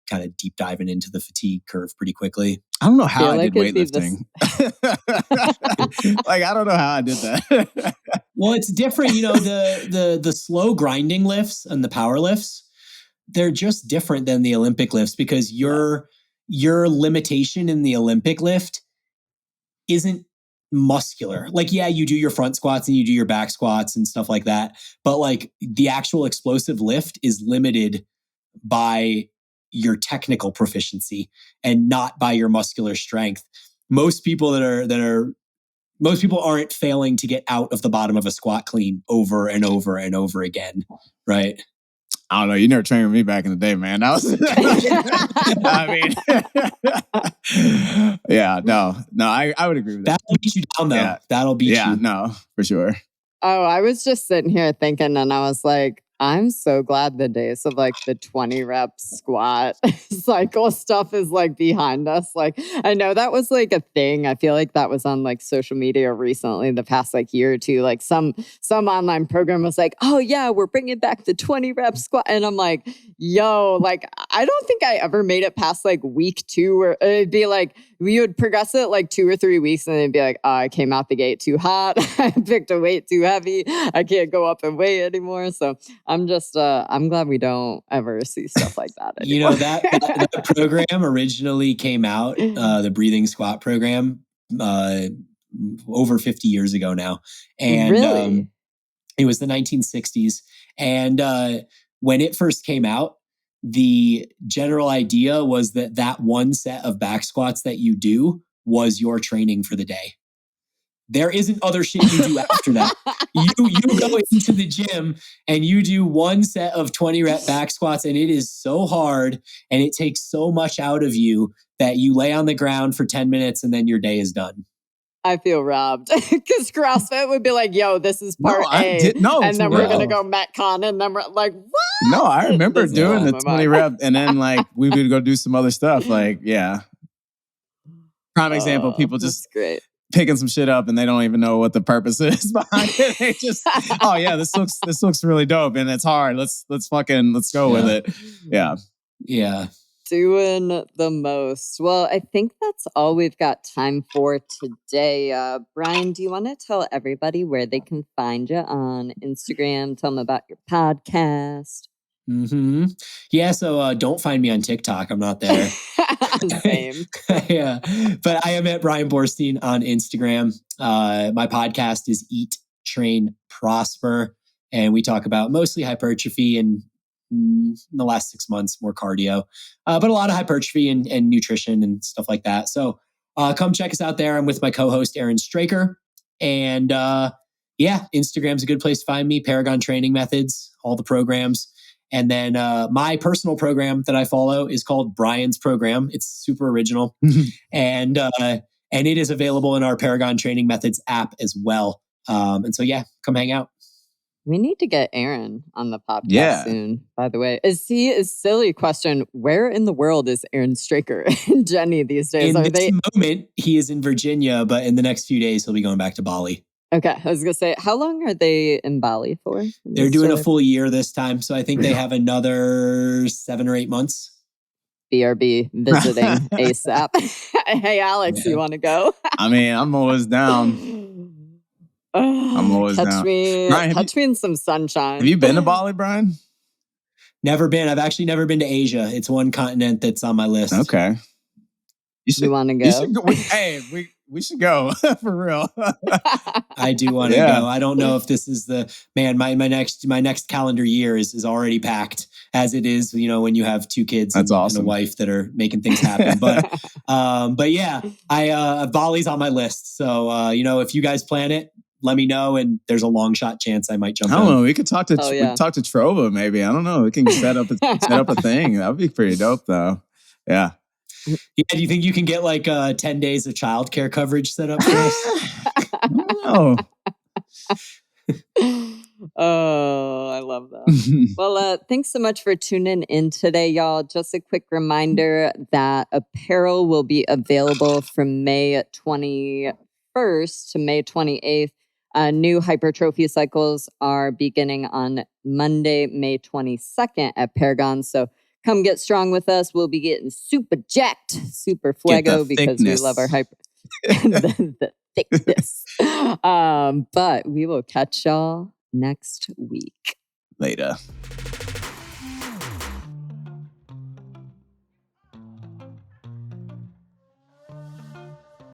kind of deep diving into the fatigue curve pretty quickly. I don't know how I did weightlifting. Like, I don't know how I did that. Well, it's different. The slow grinding lifts and the power lifts, they're just different than the Olympic lifts because your limitation in the Olympic lift isn't muscular. Like, yeah, you do your front squats and you do your back squats and stuff like that. But like the actual explosive lift is limited by your technical proficiency and not by your muscular strength. Most people aren't failing to get out of the bottom of a squat clean over and over and over again. Right. I don't know. You never trained with me back in the day, man. That was, yeah, no, I would agree with that. That'll beat you down though. Yeah. That'll beat you. Yeah, no, for sure. Oh, I was just sitting here thinking and I was like, I'm so glad the days of like the 20 rep squat cycle stuff is like behind us. Like, I know that was like a thing. I feel like that was on like social media recently, the past like year or two. Like some online program was like, oh yeah, we're bringing back the 20 rep squat. And I'm like, yo, like, I don't think I ever made it past like week 2 where it'd be like, we would progress it like 2 or 3 weeks and then it'd be like, oh, I came out the gate too hot. I picked a weight too heavy. I can't go up and weigh anymore. So I'm just, I'm glad we don't ever see stuff like that anymore. That program originally came out, the breathing squat program, over 50 years ago now. And really? It was the 1960s. And when it first came out, the general idea was that one set of back squats that you do was your training for the day. There isn't other shit you do after that. You go into the gym and you do one set of 20 rep back squats and it is so hard and it takes so much out of you that you lay on the ground for 10 minutes and then your day is done. I feel robbed because CrossFit would be like, yo, this is part A. And then we're going to go Metcon and then we're like, what? No, I remember doing the 20 rep and then like we would go do some other stuff. Like, yeah. Prime example, people just picking some shit up and they don't even know what the purpose is behind it. They just, oh yeah, this looks really dope and it's hard. Let's go with it. Yeah. Yeah. Doing the most. Well, I think that's all we've got time for today. Bryan, do you want to tell everybody where they can find you on Instagram? Tell them about your podcast. Mm-hmm. Yeah, so don't find me on TikTok. I'm not there. Same. Yeah, but I am at Bryan Boorstein on Instagram. My podcast is Eat, Train, Prosper, and we talk about mostly hypertrophy and in the last 6 months, more cardio, but a lot of hypertrophy and nutrition and stuff like that. So come check us out there. I'm with my co-host, Aaron Straker. And yeah, Instagram's a good place to find me. Paragon Training Methods, all the programs. And then my personal program that I follow is called Bryan's Program. It's super original. And it is available in our Paragon Training Methods app as well. And so, yeah, come hang out. We need to get Aaron on the podcast soon, by the way. Is silly question, where in the world is Aaron Straker and Jenny these days? In this moment, he is in Virginia, but in the next few days, he'll be going back to Bali. Okay, I was going to say, how long are they in Bali for? They're doing a full year this time, so I think they have another 7 or 8 months. BRB visiting ASAP. Hey, Alex, you want to go? I mean, I'm always down. I'm always down. Bryan, touch me in some sunshine. Have you been to Bali, Bryan? Never been. I've actually never been to Asia. It's one continent that's on my list. Okay. You want to go? Hey, We should go for real. I do want to Yeah. go. I don't know if this is my next calendar year is already packed as it is, when you have 2 kids That's and awesome. a wife that are making things happen. But yeah, Bali's on my list. So, if you guys plan it, let me know. And there's a long shot chance I might jump I don't in. know. We could talk to Oh, yeah. talk to Trova maybe. I don't know. We can set up a thing. That would be pretty dope though. Yeah. Yeah, do you think you can get like 10 days of childcare coverage set up for us? I don't know. Oh, I love that. Well, thanks so much for tuning in today, y'all. Just a quick reminder that apparel will be available from May 21st to May 28th. New Hypertrophy cycles are beginning on Monday, May 22nd at Paragon. So come get strong with us. We'll be getting super jacked, super fuego because we love our hyper. the thickness. But we will catch y'all next week. Later.